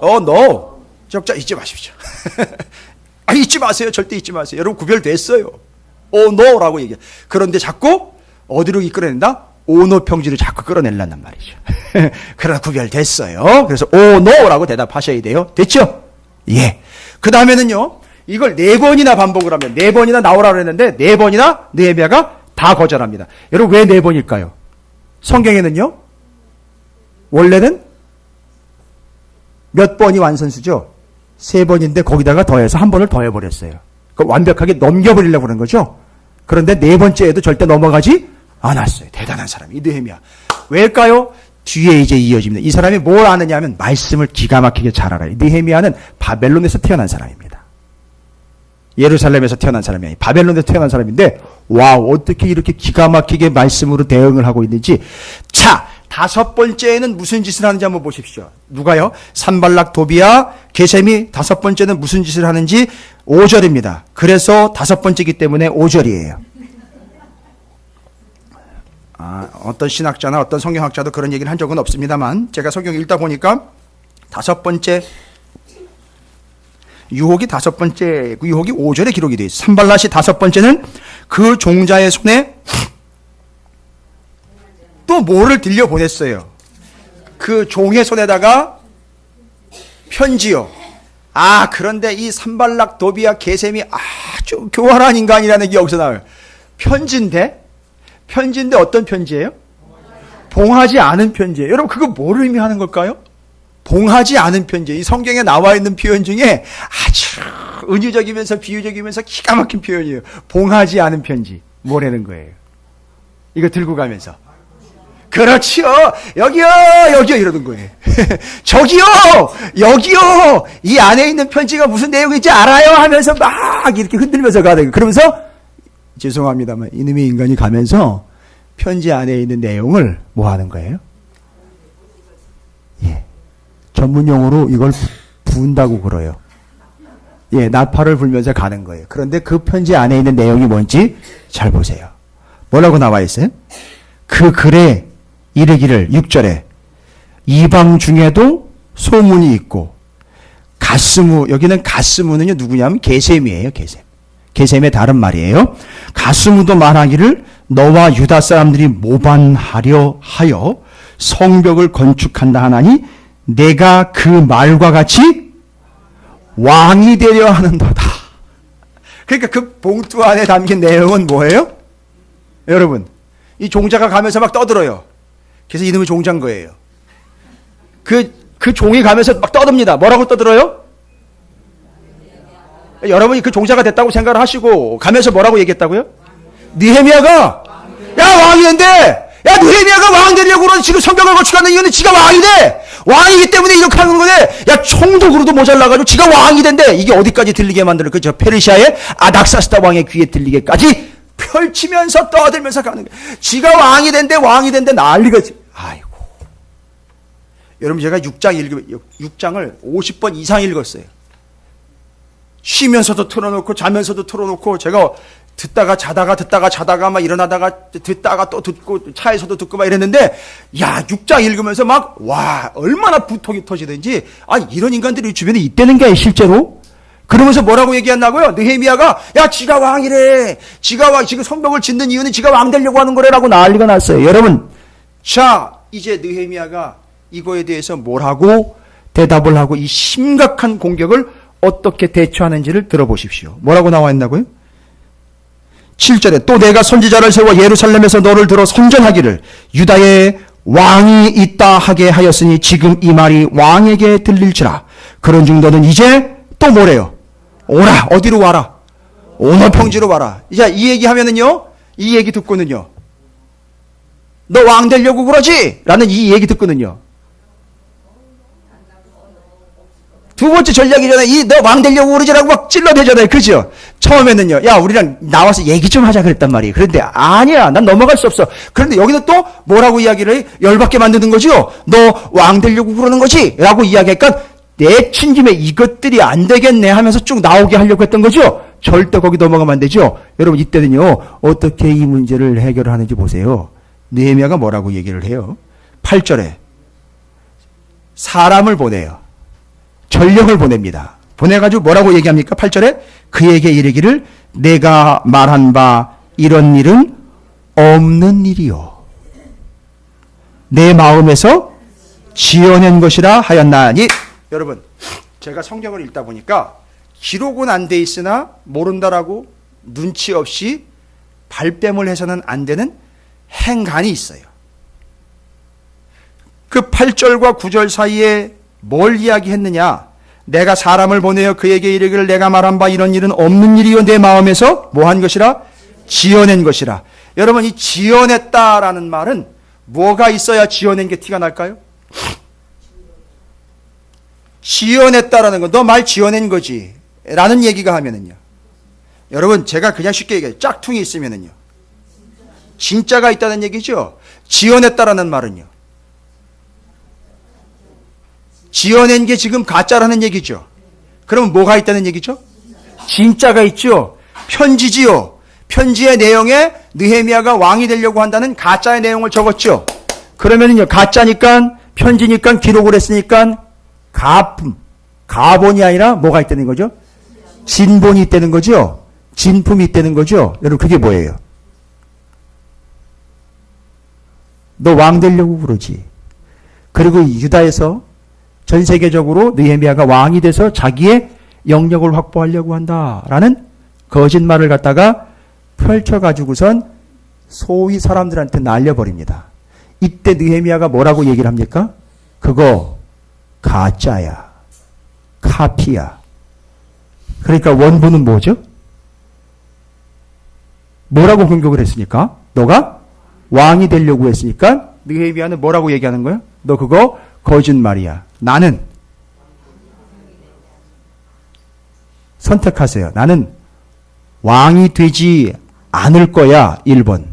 no. 적자 잊지 마십시오. 잊지 마세요. 절대 잊지 마세요. 여러분 구별됐어요. no 라고 얘기해요. 그런데 자꾸 어디로 이끌어낸다? 오노 평지를 자꾸 끌어내려는 말이죠. 그러나 구별됐어요. 그래서 no 라고 대답하셔야 돼요. 됐죠? 예. 그 다음에는요, 이걸 4번이나 반복을 하면, 4번이나 나오라고 했는데, 4번이나 느헤미야가 다 거절합니다. 여러분 왜 4번일까요? 성경에는요, 원래는 몇 번이 완선수죠? 3번인데 거기다가 더해서 1번을 더해버렸어요. 그럼 완벽하게 넘겨버리려고 그러는 거죠? 그런데 4번째에도 절대 넘어가지 않았어요. 대단한 사람이 느헤미야. 왜일까요? 뒤에 이제 이어집니다. 이 사람이 뭘 아느냐 하면 말씀을 기가 막히게 잘 알아요. 느헤미야는 바벨론에서 태어난 사람입니다. 예루살렘에서 태어난 사람이 아니에요. 바벨론에서 태어난 사람인데 와우, 어떻게 이렇게 기가 막히게 말씀으로 대응을 하고 있는지. 자, 5번째에는 무슨 짓을 하는지 한번 보십시오. 누가요? 산발락, 도비야, 게셈이 5번째는 무슨 짓을 하는지 5절입니다. 그래서 5번째이기 때문에 5절이에요. 어떤 신학자나 어떤 성경학자도 그런 얘기를 한 적은 없습니다만 제가 성경 읽다 보니까 5번째 유혹이 5번째, 유혹이 5절에 기록이 되어 있어요. 산발랏이 5번째는 그 종자의 손에 또 뭐를 들려 보냈어요. 그 종의 손에다가 편지요. 그런데 이 산발락, 도비야, 게셈이 아주 교활한 인간이라는 게 여기서 나와요. 편지인데 어떤 편지예요? 봉하지 않은 편지예요. 여러분 그거 뭐를 의미하는 걸까요? 봉하지 않은 편지. 이 성경에 나와 있는 표현 중에 아주 은유적이면서 비유적이면서 기가 막힌 표현이에요. 봉하지 않은 편지. 뭐라는 거예요? 이거 들고 가면서. 그렇지요. 여기요. 이러는 거예요. 저기요. 여기요. 이 안에 있는 편지가 무슨 내용인지 알아요? 하면서 막 이렇게 흔들면서 가는 거예요. 그러면서 죄송합니다만 이놈의 인간이 가면서 편지 안에 있는 내용을 뭐 하는 거예요? 예. 전문용어로 이걸 부은다고 그래요. 예, 나팔을 불면서 가는 거예요. 그런데 그 편지 안에 있는 내용이 뭔지 잘 보세요. 뭐라고 나와 있어요? 그 글에 이르기를 6절에 이방 중에도 소문이 있고 가스무, 여기는 가스무는요 누구냐면 게셈이에요. 게셈의 다른 말이에요. 가스무도 말하기를 너와 유다 사람들이 모반하려 하여 성벽을 건축한다 하나니 내가 그 말과 같이 왕이 되려 하는도다. 그러니까 그 봉투 안에 담긴 내용은 뭐예요? 여러분, 이 종자가 가면서 막 떠들어요. 그래서 이름이 종자인 거예요. 그 종이 가면서 막 떠듭니다. 뭐라고 떠들어요? 여러분이 그 종자가 됐다고 생각을 하시고 가면서 뭐라고 얘기했다고요? 느헤미야가 야 왕이 된대. 야 느헤미야가 왕 되려고 그러는 지금 성벽을 건축하는 이유는 지가 왕이 돼. 왕이기 때문에 이렇게 하는 거네. 야, 총독으로도 모자라가지고 지가 왕이 된대. 이게 어디까지 들리게 만드는 그저 페르시아의 아닥사스다 왕의 귀에 들리게까지 펼치면서 떠들면서 가는 거야. 지가 왕이 된대 난리가. 아이고. 여러분, 제가 6장을 50번 이상 읽었어요. 쉬면서도 틀어놓고 자면서도 틀어놓고, 제가 듣다가 자다가 막 일어나다가 듣다가 또 듣고 차에서도 듣고 막 이랬는데, 야, 6장 읽으면서 막, 와, 얼마나 부통이 터지든지, 이런 인간들이 주변에 있다는 게 실제로. 그러면서 뭐라고 얘기했나고요? 느헤미야가, 야, 지가 왕이래. 지금 성벽을 짓는 이유는 지가 왕 되려고 하는 거래라고 난리가 났어요. 여러분, 자, 이제 느헤미야가 이거에 대해서 뭘 하고 대답을 하고 이 심각한 공격을 어떻게 대처하는지를 들어보십시오. 뭐라고 나와 있나고요? 7절에 또 내가 선지자를 세워 예루살렘에서 너를 들어 선전하기를 유다에 왕이 있다 하게 하였으니 지금 이 말이 왕에게 들릴지라. 그런즉 너는 이제 또 뭐래요? 오라. 어디로 와라? 오너평지로 와라. 이제 이 얘기하면은요, 이 얘기 듣고는요, 너 왕 되려고 그러지? 라는 이 얘기 듣고는요, 두 번째 전략이잖아요. 너 왕 되려고 그러지라고 막 찔러대잖아요. 그죠? 처음에는요, 야, 우리랑 나와서 얘기 좀 하자 그랬단 말이에요. 그런데 아니야, 난 넘어갈 수 없어. 그런데 여기는 또 뭐라고 이야기를 해? 열받게 만드는 거죠? 너 왕 되려고 그러는 거지? 라고 이야기하니까 내친 김에 이것들이 안 되겠네 하면서 쭉 나오게 하려고 했던 거죠? 절대 거기 넘어가면 안 되죠? 여러분, 이때는요, 어떻게 이 문제를 해결하는지 보세요. 느헤미야가 뭐라고 얘기를 해요? 8절에 사람을 보내요. 전령을 보냅니다. 보내가지고 뭐라고 얘기합니까? 8절에 그에게 이르기를 내가 말한 바 이런 일은 없는 일이요. 내 마음에서 지어낸 것이라 하였나니. 여러분, 제가 성경을 읽다 보니까 기록은 안 돼 있으나 모른다라고 눈치 없이 발뺌을 해서는 안 되는 행간이 있어요. 그 8절과 9절 사이에 뭘 이야기했느냐? 내가 사람을 보내어 그에게 이르기를 내가 말한 바 이런 일은 없는 일이요 내 마음에서 뭐한 것이라? 지어낸 것이라. 여러분, 이 지어냈다라는 말은 뭐가 있어야 지어낸 게 티가 날까요? 지어냈다라는 건 너 말 지어낸 거지 라는 얘기가 하면은요, 여러분, 제가 그냥 쉽게 얘기해요. 짝퉁이 있으면은요, 진짜가 있다는 얘기죠. 지어냈다라는 말은요, 지어낸 게 지금 가짜라는 얘기죠. 그럼 뭐가 있다는 얘기죠? 진짜가 있죠. 편지지요. 편지의 내용에 느헤미야가 왕이 되려고 한다는 가짜의 내용을 적었죠. 그러면은요, 가짜니까, 편지니까, 기록을 했으니까 가본이 아니라 뭐가 있다는 거죠? 진본이 있다는 거죠. 진품이 있다는 거죠. 여러분, 그게 뭐예요? 너 왕 되려고 그러지. 그리고 유다에서 전 세계적으로 느헤미야가 왕이 돼서 자기의 영역을 확보하려고 한다라는 거짓말을 갖다가 펼쳐가지고선 소위 사람들한테 날려버립니다. 이때 느헤미야가 뭐라고 얘기를 합니까? 그거 가짜야. 카피야. 그러니까 원본은 뭐죠? 뭐라고 공격을 했으니까? 너가 왕이 되려고 했으니까 느헤미야는 뭐라고 얘기하는 거야? 너 그거 거짓말이야. 나는 선택하세요. 나는 왕이 되지 않을 거야. 1번.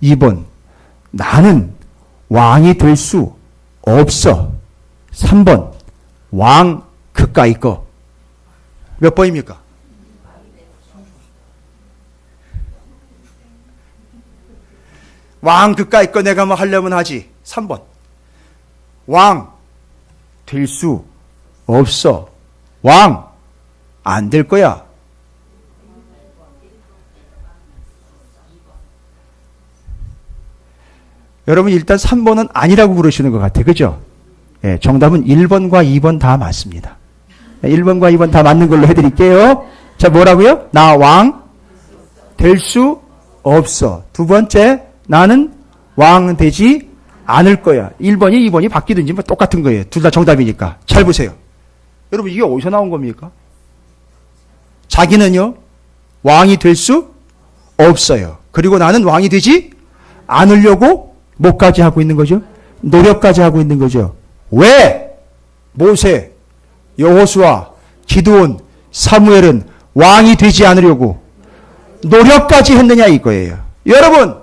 2번. 나는 왕이 될 수 없어. 3번. 왕 그까이 거. 몇 번입니까? 왕 그까이 거 내가 뭐 하려면 하지. 3번. 왕 될 수 없어. 왕 안 될 거야. 여러분, 일단 3번은 아니라고 그러시는 것 같아요. 그죠? 예, 정답은 1번과 2번 다 맞습니다. 1번과 2번 다 맞는 걸로 해드릴게요. 자, 뭐라고요? 나 왕 될 수 없어. 두 번째, 나는 왕 되지 않을 거야. 1번이 2번이 바뀌든지 뭐 똑같은 거예요. 둘 다 정답이니까. 잘 보세요. 여러분, 이게 어디서 나온 겁니까? 자기는요, 왕이 될 수 없어요. 그리고 나는 왕이 되지 않으려고 뭐까지 하고 있는 거죠? 노력까지 하고 있는 거죠. 왜 모세, 여호수아, 기드온, 사무엘은 왕이 되지 않으려고 노력까지 했느냐 이거예요. 여러분,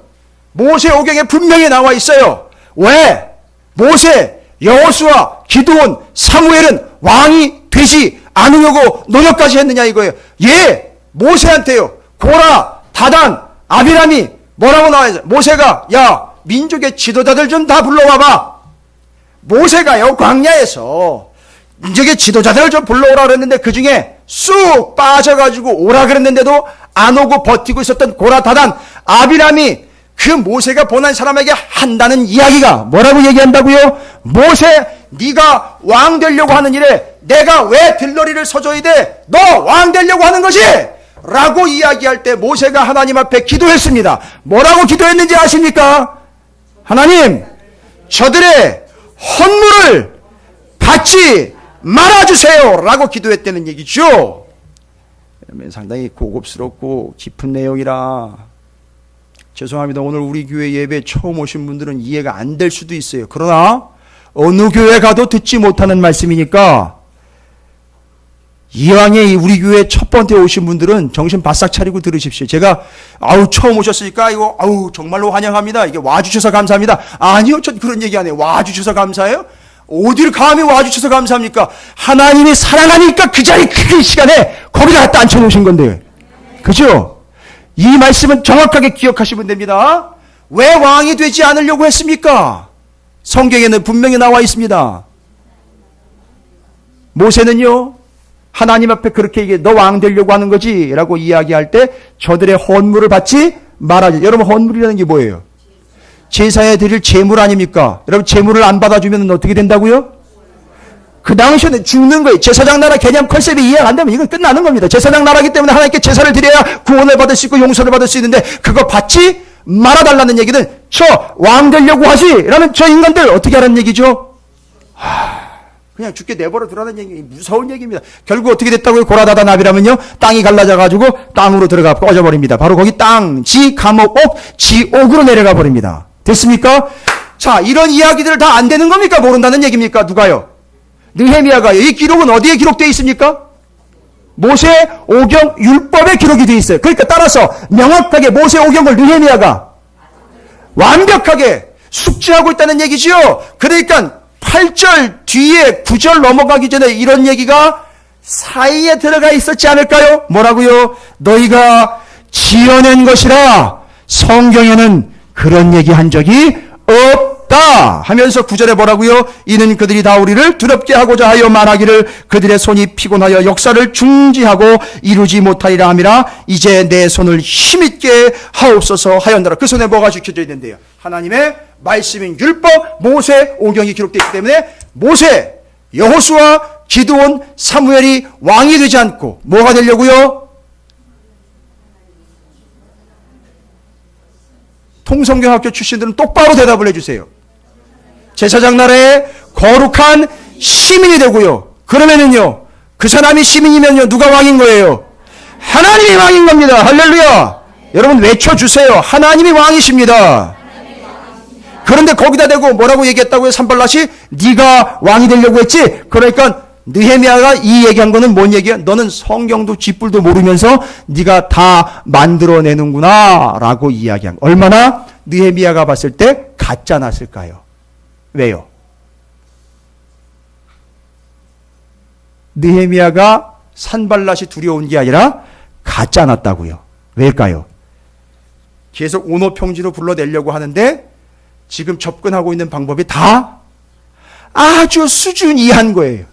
모세오경에 분명히 나와 있어요. 왜 모세, 여호수아, 기드온, 사무엘은 왕이 되지 않으려고 노력까지 했느냐 이거예요. 모세한테요. 고라, 다단, 아비람이 뭐라고 나와있어요? 모세가 야 민족의 지도자들 좀 다 불러와봐. 모세가요 광야에서 민족의 지도자들을 좀 불러오라 그랬는데 그 중에 쑥 빠져가지고 오라 그랬는데도 안 오고 버티고 있었던 고라, 다단, 아비람이 그 모세가 보낸 사람에게 한다는 이야기가 뭐라고 얘기한다고요? 모세, 네가 왕 되려고 하는 일에 내가 왜 들러리를 서줘야 돼? 너 왕 되려고 하는 거지? 라고 이야기할 때 모세가 하나님 앞에 기도했습니다. 뭐라고 기도했는지 아십니까? 하나님, 저들의 헌물을 받지 말아주세요 라고 기도했다는 얘기죠. 상당히 고급스럽고 깊은 내용이라 죄송합니다. 오늘 우리 교회 예배 처음 오신 분들은 이해가 안 될 수도 있어요. 그러나 어느 교회 가도 듣지 못하는 말씀이니까 이왕에 우리 교회 첫 번째 오신 분들은 정신 바싹 차리고 들으십시오. 제가 처음 오셨으니까 이거 정말로 환영합니다. 이게 와주셔서 감사합니다. 아니요, 전 그런 얘기 안 해요. 와주셔서 감사해요? 어디를 감히 와주셔서 감사합니까? 하나님이 사랑하니까 그 자리 그 시간에 거기다 갖다 앉혀놓으신 건데, 그죠? 이 말씀은 정확하게 기억하시면 됩니다. 왜 왕이 되지 않으려고 했습니까? 성경에는 분명히 나와 있습니다. 모세는요, 하나님 앞에 그렇게 얘기해, 너 왕 되려고 하는 거지? 라고 이야기할 때 저들의 헌물을 받지 말아줘. 여러분, 헌물이라는 게 뭐예요? 제사에 드릴 제물 아닙니까? 여러분, 제물을 안 받아주면 어떻게 된다고요? 그 당시에는 죽는 거예요. 제사장 나라 개념 컨셉이 이해가 안 되면 이건 끝나는 겁니다. 제사장 나라기 때문에 하나님께 제사를 드려야 구원을 받을 수 있고 용서를 받을 수 있는데 그거 받지 말아달라는 얘기는 저 왕 되려고 하지? 라는 저 인간들 어떻게 하라는 얘기죠? 그냥 죽게 내버려 두라는 얘기, 무서운 얘기입니다. 결국 어떻게 됐다고요? 고라다다 나비라면요, 땅이 갈라져가지고 땅으로 들어가 꺼져버립니다. 바로 거기 땅, 지, 감옥, 옥, 지옥으로 내려가 버립니다. 됐습니까? 자, 이런 이야기들 다 안 되는 겁니까? 모른다는 얘기입니까? 누가요? 느헤미야가요. 이 기록은 어디에 기록되어 있습니까? 모세 오경 율법에 기록이 되어 있어요. 그러니까 따라서 명확하게 모세 오경을 느헤미야가 완벽하게 숙지하고 있다는 얘기지요. 그러니까 8절 뒤에 9절 넘어가기 전에 이런 얘기가 사이에 들어가 있었지 않을까요? 뭐라고요? 너희가 지어낸 것이라 성경에는 그런 얘기 한 적이 없다 하면서 9절에 뭐라고요? 이는 그들이 다 우리를 두렵게 하고자 하여 말하기를 그들의 손이 피곤하여 역사를 중지하고 이루지 못하리라 함이라. 이제 내 손을 힘있게 하옵소서 하였노라. 그 손에 뭐가 지켜져 있는데요? 하나님의 말씀인 율법, 모세 오경이 기록되어 있기 때문에 모세, 여호수아, 기드온, 사무엘이 왕이 되지 않고 뭐가 되려고요? 통성경학교 출신들은 똑바로 대답을 해주세요. 제사장 나라의 거룩한 시민이 되고요. 그러면은요, 그 사람이 시민이면요, 누가 왕인 거예요? 하나님이 왕인 겁니다. 할렐루야. 여러분 외쳐주세요. 하나님이 왕이십니다. 그런데 거기다 대고 뭐라고 얘기했다고요? 산발랏이 네가 왕이 되려고 했지? 그러니까 느헤미야가 이 얘기한 거는 뭔 얘기야? 너는 성경도 쥐뿔도 모르면서 네가 다 만들어내는구나 라고 이야기한 거. 얼마나 느헤미야가 봤을 때 가짜 났을까요? 왜요? 느헤미야가 산발랏이 두려운 게 아니라 가짜 났다고요. 왜일까요? 계속 온호평지로 불러내려고 하는데 지금 접근하고 있는 방법이 다 아주 수준 이하인 거예요.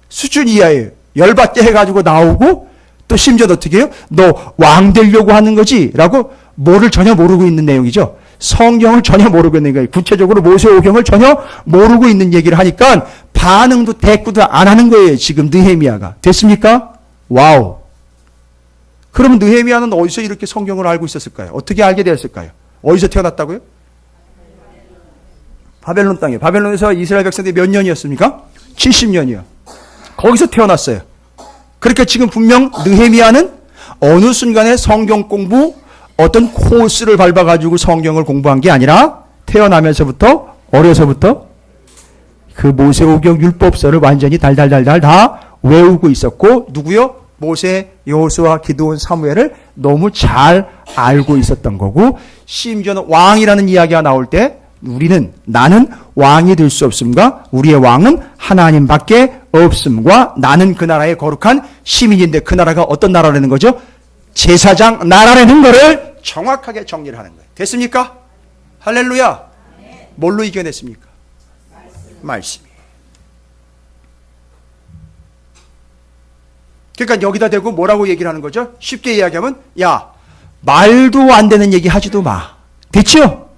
수준 이하예요. 열받게 해가지고 나오고 또 심지어 어떻게 해요? 너 왕 되려고 하는 거지? 라고 뭐를 전혀 모르고 있는 내용이죠. 성경을 전혀 모르고 있는 거예요. 구체적으로 모세오경을 전혀 모르고 있는 얘기를 하니까 반응도 대꾸도 안 하는 거예요. 지금 느헤미야가. 됐습니까? 와우. 그러면 느헤미야는 어디서 이렇게 성경을 알고 있었을까요? 어떻게 알게 되었을까요? 어디서 태어났다고요? 바벨론 땅이에요. 바벨론에서 이스라엘 백성들이 몇 년이었습니까? 70년이요. 거기서 태어났어요. 그러니까 지금 분명 느헤미야는 어느 순간에 성경 공부 어떤 코스를 밟아가지고 성경을 공부한 게 아니라 태어나면서부터 어려서부터 그 모세오경 율법서를 완전히 달달달달 다 외우고 있었고, 누구요? 모세, 여호수아, 기드온, 사무엘을 너무 잘 알고 있었던 거고, 심지어는 왕이라는 이야기가 나올 때 나는 왕이 될 수 없음과 우리의 왕은 하나님밖에 없음과 나는 그 나라의 거룩한 시민인데, 그 나라가 어떤 나라라는 거죠? 제사장 나라라는 거를 정확하게 정리를 하는 거예요. 됐습니까? 할렐루야. 뭘로 이겨냈습니까? 말씀이. 그러니까 여기다 대고 뭐라고 얘기를 하는 거죠? 쉽게 이야기하면, 야, 말도 안 되는 얘기 하지도 마. 됐죠?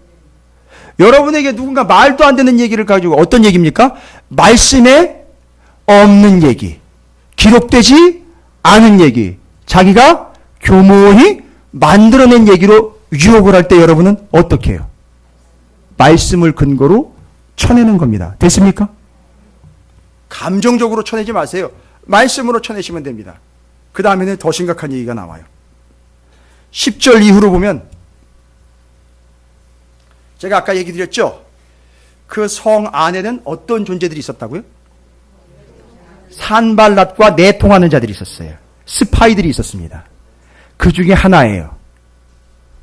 여러분에게 누군가 말도 안 되는 얘기를 가지고, 어떤 얘기입니까? 말씀에 없는 얘기, 기록되지 않은 얘기, 자기가 교모히 만들어낸 얘기로 유혹을 할 때 여러분은 어떻게 해요? 말씀을 근거로 쳐내는 겁니다. 됐습니까? 감정적으로 쳐내지 마세요. 말씀으로 쳐내시면 됩니다. 그 다음에는 더 심각한 얘기가 나와요. 10절 이후로 보면, 제가 아까 얘기 드렸죠? 그 성 안에는 어떤 존재들이 있었다고요? 산발랏과 내통하는 자들이 있었어요. 스파이들이 있었습니다. 그 중에 하나예요.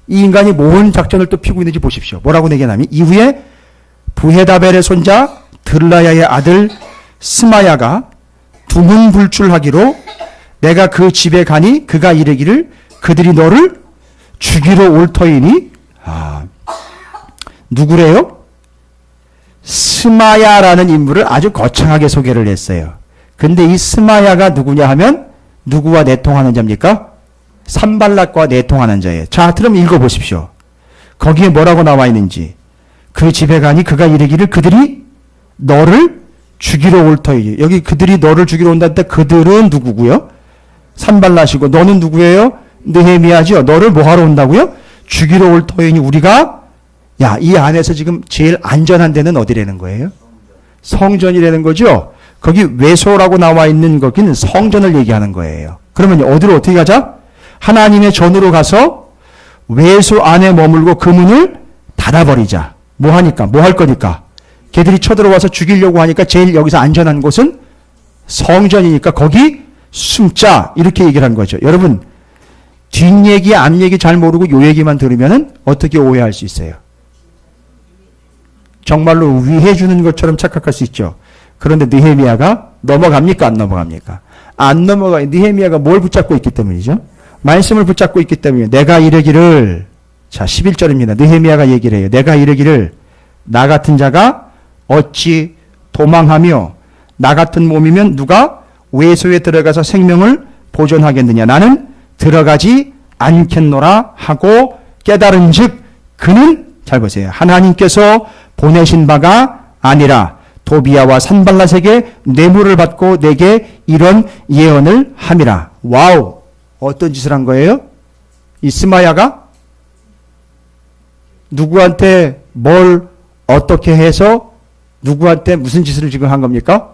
이 인간이 뭔 작전을 또 피고 있는지 보십시오. 뭐라고 얘기하냐면, 이후에 부헤다벨의 손자 들라야의 아들 스마야가 두문불출하기로 내가 그 집에 가니 그가 이르기를 그들이 너를 죽이러 올 터이니, 누구래요? 스마야라는 인물을 아주 거창하게 소개를 했어요. 근데 이 스마야가 누구냐 하면 누구와 내통하는 자입니까? 산발랏과 내통하는 자예요. 자, 그럼 읽어보십시오. 거기에 뭐라고 나와 있는지. 그 집에 가니 그가 이르기를 그들이 너를 죽이러 올 터이니. 여기 그들이 너를 죽이러 온다 때 그들은 누구고요? 산발랏이고, 너는 누구예요? 느헤미야죠. 너를 뭐하러 온다고요? 죽이러 올 터이니. 우리가, 야, 이 안에서 지금 제일 안전한 데는 어디라는 거예요? 성전이라는 거죠. 거기 외소라고 나와 있는 거기는 성전을 얘기하는 거예요. 그러면 어디로 어떻게 가자? 하나님의 전으로 가서 외소 안에 머물고 그 문을 닫아버리자. 뭐 하니까? 뭐 할 거니까? 걔들이 쳐들어와서 죽이려고 하니까 제일 여기서 안전한 곳은 성전이니까 거기 숨자. 이렇게 얘기를 한 거죠. 여러분, 뒷얘기, 앞얘기 잘 모르고 요 얘기만 들으면은 어떻게 오해할 수 있어요? 정말로 위해 주는 것처럼 착각할 수 있죠. 그런데 느헤미야가 넘어갑니까? 안 넘어갑니까? 안 넘어가요. 느헤미야가 뭘 붙잡고 있기 때문이죠? 말씀을 붙잡고 있기 때문에. 내가 이르기를, 자 11절입니다. 느헤미야가 얘기를 해요. 내가 이르기를 나 같은 자가 어찌 도망하며 나 같은 몸이면 누가 외소에 들어가서 생명을 보존하겠느냐. 나는 들어가지 않겠노라 하고 깨달은 즉 그는, 잘 보세요, 하나님께서 보내신 바가 아니라 도비야와 산발랏에게 뇌물을 받고 내게 이런 예언을 함이라. 와우, 어떤 짓을 한 거예요? 이 스마야가 누구한테 뭘 어떻게 해서 누구한테 무슨 짓을 지금 한 겁니까?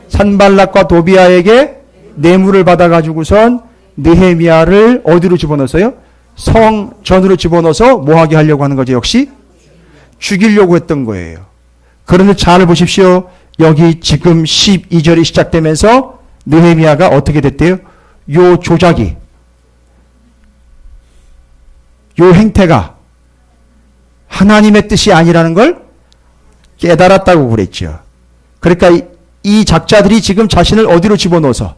산발랏과 도비야에게 뇌물을 받아가지고선 느헤미야를 어디로 집어넣었어요? 성전으로 집어넣어서 뭐 하게 하려고 하는 거죠? 역시 죽이려고 했던 거예요. 그런데 잘 보십시오. 여기 지금 12절이 시작되면서 느헤미야가 어떻게 됐대요? 요 조작이, 요 행태가 하나님의 뜻이 아니라는 걸 깨달았다고 그랬죠. 그러니까 이 작자들이 지금 자신을 어디로 집어넣어서?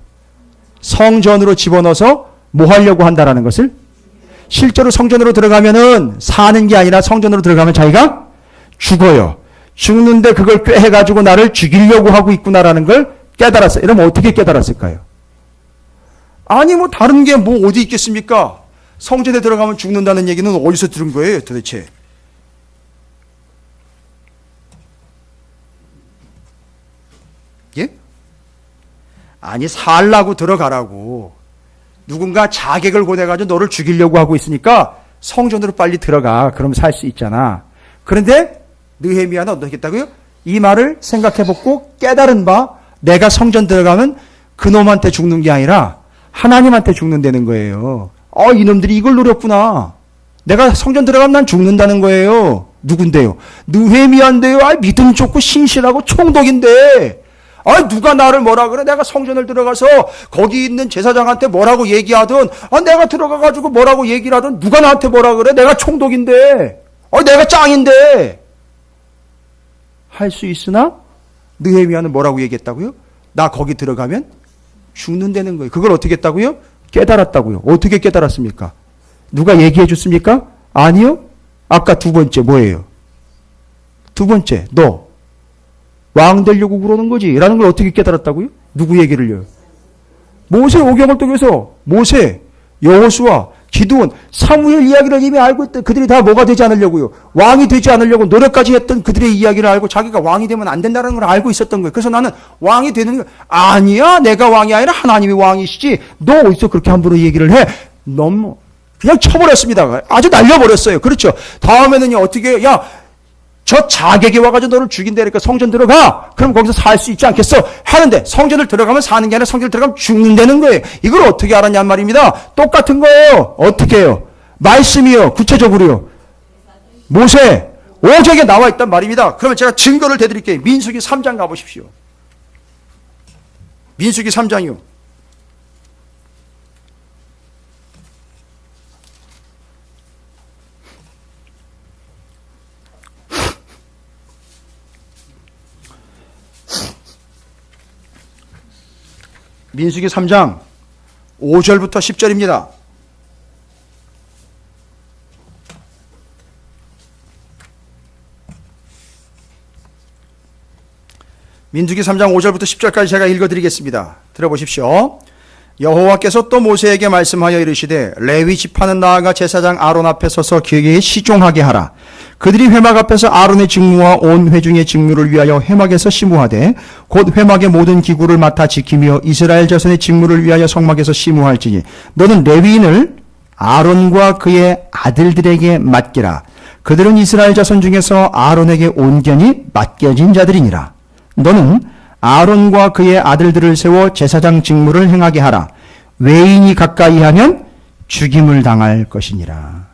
성전으로 집어넣어서 뭐 하려고 한다라는 것을, 실제로 성전으로 들어가면은 사는 게 아니라 성전으로 들어가면 자기가 죽어요. 죽는데 그걸 꾀해가지고 나를 죽이려고 하고 있구나라는 걸 깨달았어요. 이러면 어떻게 깨달았을까요? 아니 뭐 다른 게 뭐 어디 있겠습니까? 성전에 들어가면 죽는다는 얘기는 어디서 들은 거예요 도대체? 예? 아니 살라고 들어가라고. 누군가 자객을 보내가지고 너를 죽이려고 하고 있으니까 성전으로 빨리 들어가. 그럼 살 수 있잖아. 그런데 느헤미야는 어떻게 했다고요? 이 말을 생각해보고 깨달은 바, 내가 성전 들어가면 그놈한테 죽는 게 아니라 하나님한테 죽는다는 거예요. 이놈들이 이걸 노렸구나. 내가 성전 들어가면 난 죽는다는 거예요. 누군데요? 느헤미야인데요. 믿음 좋고 신실하고 총독인데 누가 나를 뭐라 그래? 내가 성전을 들어가서 거기 있는 제사장한테 뭐라고 얘기하든 내가 들어가가지고 뭐라고 얘기를 하든 누가 나한테 뭐라 그래? 내가 총독인데 내가 짱인데 할 수 있으나 느헤미야는 뭐라고 얘기했다고요? 나 거기 들어가면 죽는다는 거예요. 그걸 어떻게 했다고요? 깨달았다고요. 어떻게 깨달았습니까? 누가 얘기해 줬습니까? 아니요. 아까 두 번째 뭐예요? 두 번째 너 왕 되려고 그러는 거지 라는 걸 어떻게 깨달았다고요? 누구 얘기를요? 모세 오경을 통해서 모세, 여호수아, 기드온, 사무엘 이야기를 이미 알고 있던 그들이 다 뭐가 되지 않으려고요? 왕이 되지 않으려고 노력까지 했던 그들의 이야기를 알고 자기가 왕이 되면 안 된다는 걸 알고 있었던 거예요. 그래서 나는 왕이 되는 거 아니야. 내가 왕이 아니라 하나님이 왕이시지. 너 어디서 그렇게 함부로 얘기를 해? 너무 그냥 쳐버렸습니다. 아주 날려버렸어요. 그렇죠. 다음에는요 어떻게 저 자객이 와가지고 너를 죽인다니까 성전 들어가. 그럼 거기서 살 수 있지 않겠어? 하는데 성전을 들어가면 사는 게 아니라 성전을 들어가면 죽는다는 거예요. 이걸 어떻게 알았냔 말입니다. 똑같은 거예요. 어떻게 해요? 말씀이요. 구체적으로요. 모세 5장에 나와 있단 말입니다. 그러면 제가 증거를 대드릴게요. 민수기 3장 가보십시오. 민수기 3장이요. 민수기 3장 5절부터 10절입니다. 민수기 3장 5절부터 10절까지 제가 읽어드리겠습니다. 들어보십시오. 여호와께서 또 모세에게 말씀하여 이르시되 레위 지파는 나아가 제사장 아론 앞에 서서 그에게 시종하게 하라. 그들이 회막 앞에서 아론의 직무와 온 회중의 직무를 위하여 회막에서 시무하되 곧 회막의 모든 기구를 맡아 지키며 이스라엘 자손의 직무를 위하여 성막에서 시무할지니 너는 레위인을 아론과 그의 아들들에게 맡기라. 그들은 이스라엘 자손 중에서 아론에게 온전히 맡겨진 자들이니라. 너는 아론과 그의 아들들을 세워 제사장 직무를 행하게 하라. 외인이 가까이 하면 죽임을 당할 것이니라.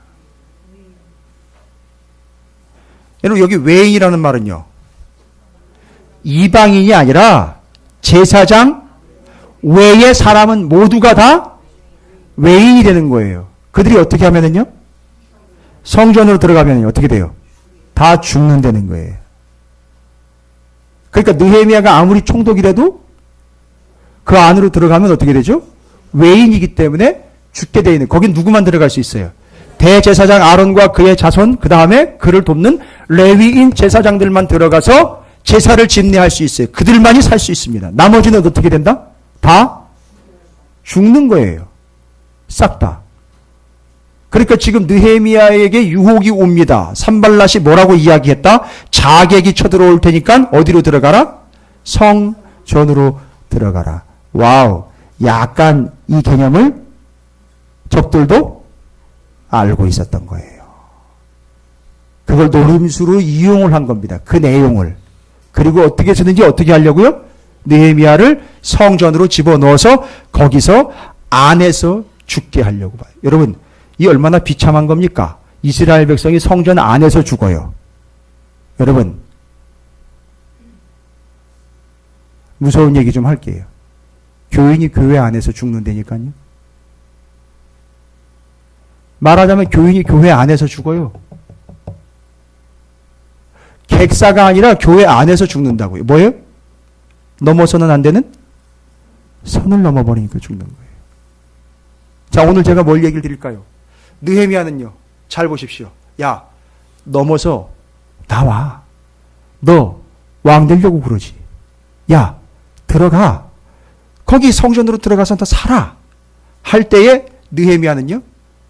여러분 여기 외인이라는 말은요. 이방인이 아니라 제사장 외의 사람은 모두가 다 외인이 되는 거예요. 그들이 어떻게 하면은요? 성전으로 들어가면 어떻게 돼요? 다 죽는다는 거예요. 그러니까 느헤미야가 아무리 총독이라도 그 안으로 들어가면 어떻게 되죠? 외인이기 때문에 죽게 되어 있는. 거긴 누구만 들어갈 수 있어요? 대제사장 아론과 그의 자손, 그 다음에 그를 돕는 레위인 제사장들만 들어가서 제사를 집례할 수 있어요. 그들만이 살 수 있습니다. 나머지는 어떻게 된다? 다 죽는 거예요. 싹 다. 그러니까 지금 느헤미야에게 유혹이 옵니다. 산발랏이 뭐라고 이야기했다? 자객이 쳐들어올 테니까 어디로 들어가라? 성전으로 들어가라. 와우. 약간 이 개념을 적들도 알고 있었던 거예요. 그걸 노림수로 이용을 한 겁니다. 그 내용을. 그리고 어떻게 했는지 어떻게 하려고요? 느헤미야를 성전으로 집어넣어서 거기서 안에서 죽게 하려고 봐요. 여러분 이 얼마나 비참한 겁니까? 이스라엘 백성이 성전 안에서 죽어요. 여러분 무서운 얘기 좀 할게요. 교인이 교회 안에서 죽는다니까요. 말하자면 교인이 교회 안에서 죽어요. 객사가 아니라 교회 안에서 죽는다고요. 뭐예요? 넘어서는 안 되는 선을 넘어버리니까 죽는 거예요. 자, 오늘 제가 뭘 얘기를 드릴까요? 느헤미야는요. 잘 보십시오. 야, 넘어서 나와. 너 왕 되려고 그러지. 야, 들어가. 거기 성전으로 들어가서 다 살아. 할 때에 느헤미야는요.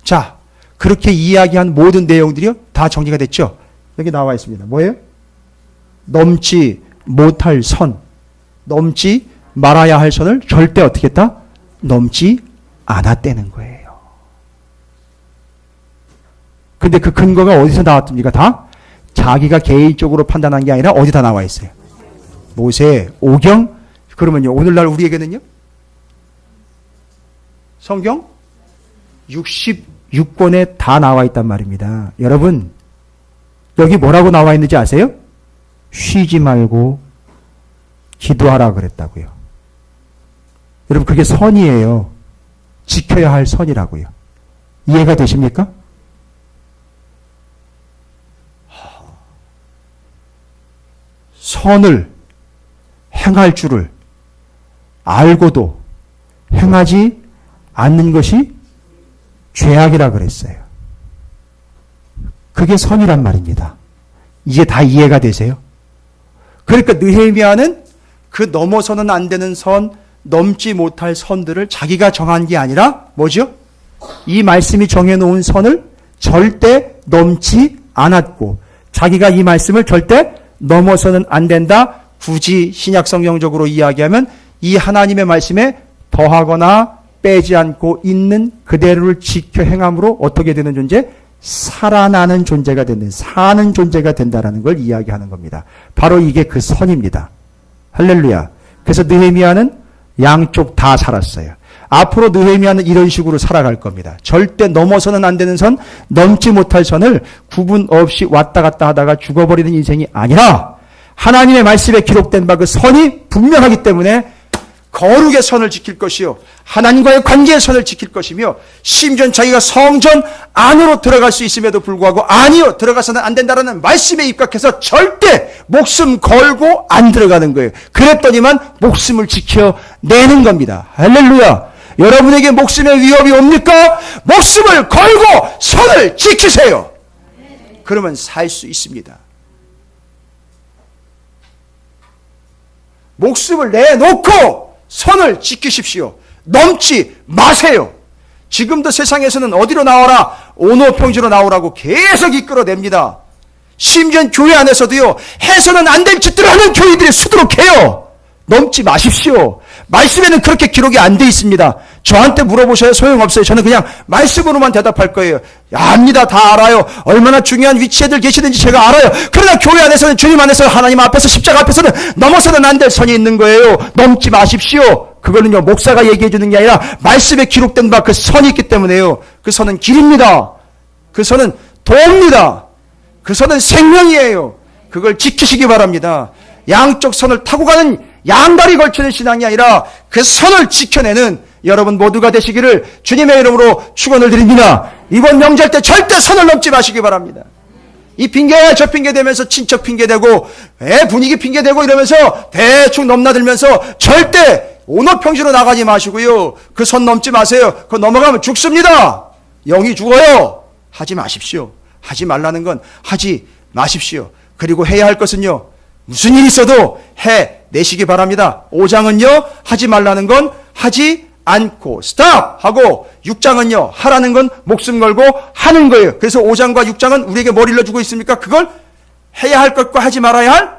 자, 그렇게 이야기한 모든 내용들이요. 다 정리가 됐죠. 여기 나와 있습니다. 뭐예요? 넘지 못할 선. 넘지 말아야 할 선을 절대 어떻게 했다? 넘지 않았다는 거예요. 근데 그 근거가 어디서 나왔습니까? 다 자기가 개인적으로 판단한 게 아니라 어디다 나와 있어요? 모세, 오경. 그러면요, 오늘날 우리에게는요? 성경 66권에 다 나와 있단 말입니다. 여러분, 여기 뭐라고 나와 있는지 아세요? 쉬지 말고 기도하라 그랬다고요. 여러분, 그게 선이에요. 지켜야 할 선이라고요. 이해가 되십니까? 선을 행할 줄을 알고도 행하지 않는 것이 죄악이라 그랬어요. 그게 선이란 말입니다. 이제 다 이해가 되세요? 그러니까 느헤미야는 그 넘어서는 안 되는 선, 넘지 못할 선들을 자기가 정한 게 아니라 뭐죠? 이 말씀이 정해놓은 선을 절대 넘지 않았고, 자기가 이 말씀을 절대 넘어서는 안 된다. 굳이 신약성경적으로 이야기하면 이 하나님의 말씀에 더하거나 빼지 않고 있는 그대로를 지켜 행함으로 어떻게 되는 존재? 살아나는 존재가 되는, 사는 존재가 된다라는 걸 이야기하는 겁니다. 바로 이게 그 선입니다. 할렐루야. 그래서 느헤미야는 양쪽 다 살았어요. 앞으로 느헤미야는 이런 식으로 살아갈 겁니다. 절대 넘어서는 안 되는 선, 넘지 못할 선을 구분 없이 왔다 갔다 하다가 죽어버리는 인생이 아니라 하나님의 말씀에 기록된 바 그 선이 분명하기 때문에 거룩의 선을 지킬 것이요, 하나님과의 관계의 선을 지킬 것이며, 심지어 자기가 성전 안으로 들어갈 수 있음에도 불구하고 아니요, 들어가서는 안 된다라는 말씀에 입각해서 절대 목숨 걸고 안 들어가는 거예요. 그랬더니만 목숨을 지켜내는 겁니다. 할렐루야. 여러분에게 목숨의 위협이 옵니까? 목숨을 걸고 선을 지키세요. 그러면 살 수 있습니다. 목숨을 내놓고 선을 지키십시오. 넘지 마세요. 지금도 세상에서는 어디로 나와라? 온오평지로 나오라고 계속 이끌어냅니다. 심지어 교회 안에서도요, 해서는 안 될 짓들을 하는 교회들이 수두룩해요. 넘지 마십시오. 말씀에는 그렇게 기록이 안 돼 있습니다. 저한테 물어보셔야 소용없어요. 저는 그냥 말씀으로만 대답할 거예요. 압니다. 다 알아요. 얼마나 중요한 위치에들 계시는지 제가 알아요. 그러나 교회 안에서는, 주님 안에서, 하나님 앞에서, 십자가 앞에서는 넘어서는 안 될 선이 있는 거예요. 넘지 마십시오. 그거는요, 목사가 얘기해 주는 게 아니라 말씀에 기록된 바 그 선이 있기 때문에요. 그 선은 길입니다. 그 선은 도입니다. 그 선은 생명이에요. 그걸 지키시기 바랍니다. 양쪽 선을 타고 가는 양다리 걸치는 신앙이 아니라 그 선을 지켜내는 여러분 모두가 되시기를 주님의 이름으로 축원을 드립니다. 이번 명절 때 절대 선을 넘지 마시기 바랍니다. 이 핑계 저 핑계 대면서 친척 핑계 대고 분위기 핑계 대고 이러면서 대충 넘나들면서 절대 온오평지로 나가지 마시고요. 그 선 넘지 마세요. 그거 넘어가면 죽습니다. 영이 죽어요. 하지 마십시오. 하지 말라는 건 하지 마십시오. 그리고 해야 할 것은요, 무슨 일이 있어도 해내시기 바랍니다. 5장은요, 하지 말라는 건 하지 않고 스탑! 하고 6장은요, 하라는 건 목숨 걸고 하는 거예요. 그래서 5장과 6장은 우리에게 뭘 일러주고 있습니까? 그걸 해야 할 것과 하지 말아야 할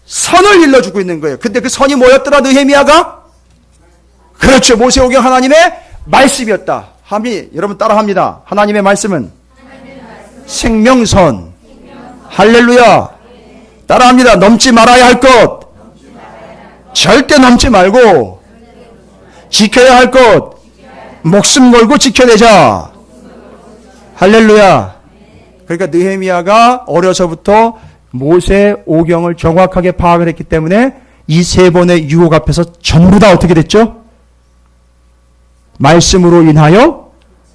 선을 일러주고 있는 거예요. 근데 그 선이 뭐였더라, 느헤미야가? 그렇죠. 모세오경 하나님의 말씀이었다. 여러분 따라합니다. 하나님의 말씀은 생명선. 할렐루야. 따라합니다. 넘지 말아야 할 것. 절대 넘지 말고 지켜야 할 것. 목숨 걸고 지켜내자. 할렐루야. 그러니까 느헤미야가 어려서부터 모세 오경을 정확하게 파악을 했기 때문에 이 세 번의 유혹 앞에서 전부 다 어떻게 됐죠? 말씀으로 인하여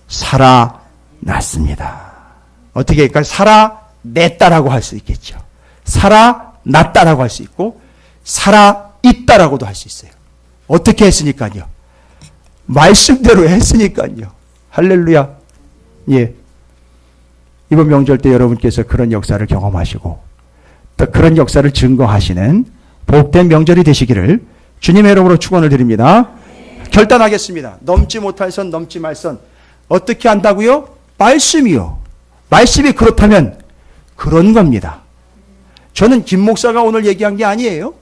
살아났습니다. 어떻게 할까요? 살아냈다라고 할 수 있겠죠. 살아났다라고 할 수 있고 살아있다라고도 할 수 있어요. 어떻게 했으니까요? 말씀대로 했으니까요. 할렐루야. 예. 이번 명절 때 여러분께서 그런 역사를 경험하시고 또 그런 역사를 증거하시는 복된 명절이 되시기를 주님의 이름으로 축원을 드립니다. 결단하겠습니다. 넘지 못할 선, 넘지 말 선. 어떻게 한다고요? 말씀이요. 말씀이 그렇다면 그런 겁니다. 저는 김 목사가 오늘 얘기한 게 아니에요.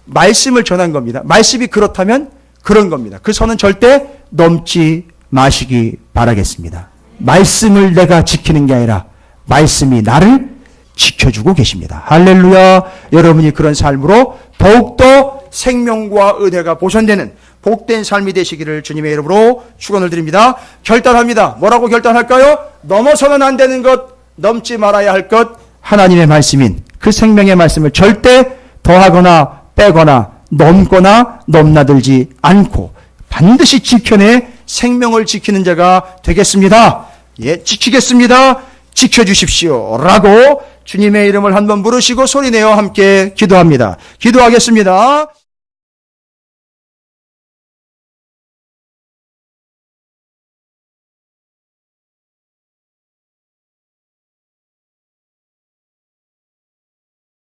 말씀을 전한 겁니다. 말씀이 그렇다면 그런 겁니다. 그 선은 절대 넘지 마시기 바라겠습니다. 말씀을 내가 지키는 게 아니라 말씀이 나를 지켜주고 계십니다. 할렐루야. 여러분이 그런 삶으로 더욱더 생명과 은혜가 보존되는 복된 삶이 되시기를 주님의 이름으로 축원을 드립니다. 결단합니다. 뭐라고 결단할까요? 넘어서는 안 되는 것, 넘지 말아야 할 것, 하나님의 말씀인 그 생명의 말씀을 절대 더하거나 빼거나 넘거나 넘나들지 않고 반드시 지켜내 생명을 지키는 자가 되겠습니다. 예, 지키겠습니다. 지켜주십시오. 라고 주님의 이름을 한번 부르시고 소리내어 함께 기도합니다. 기도하겠습니다.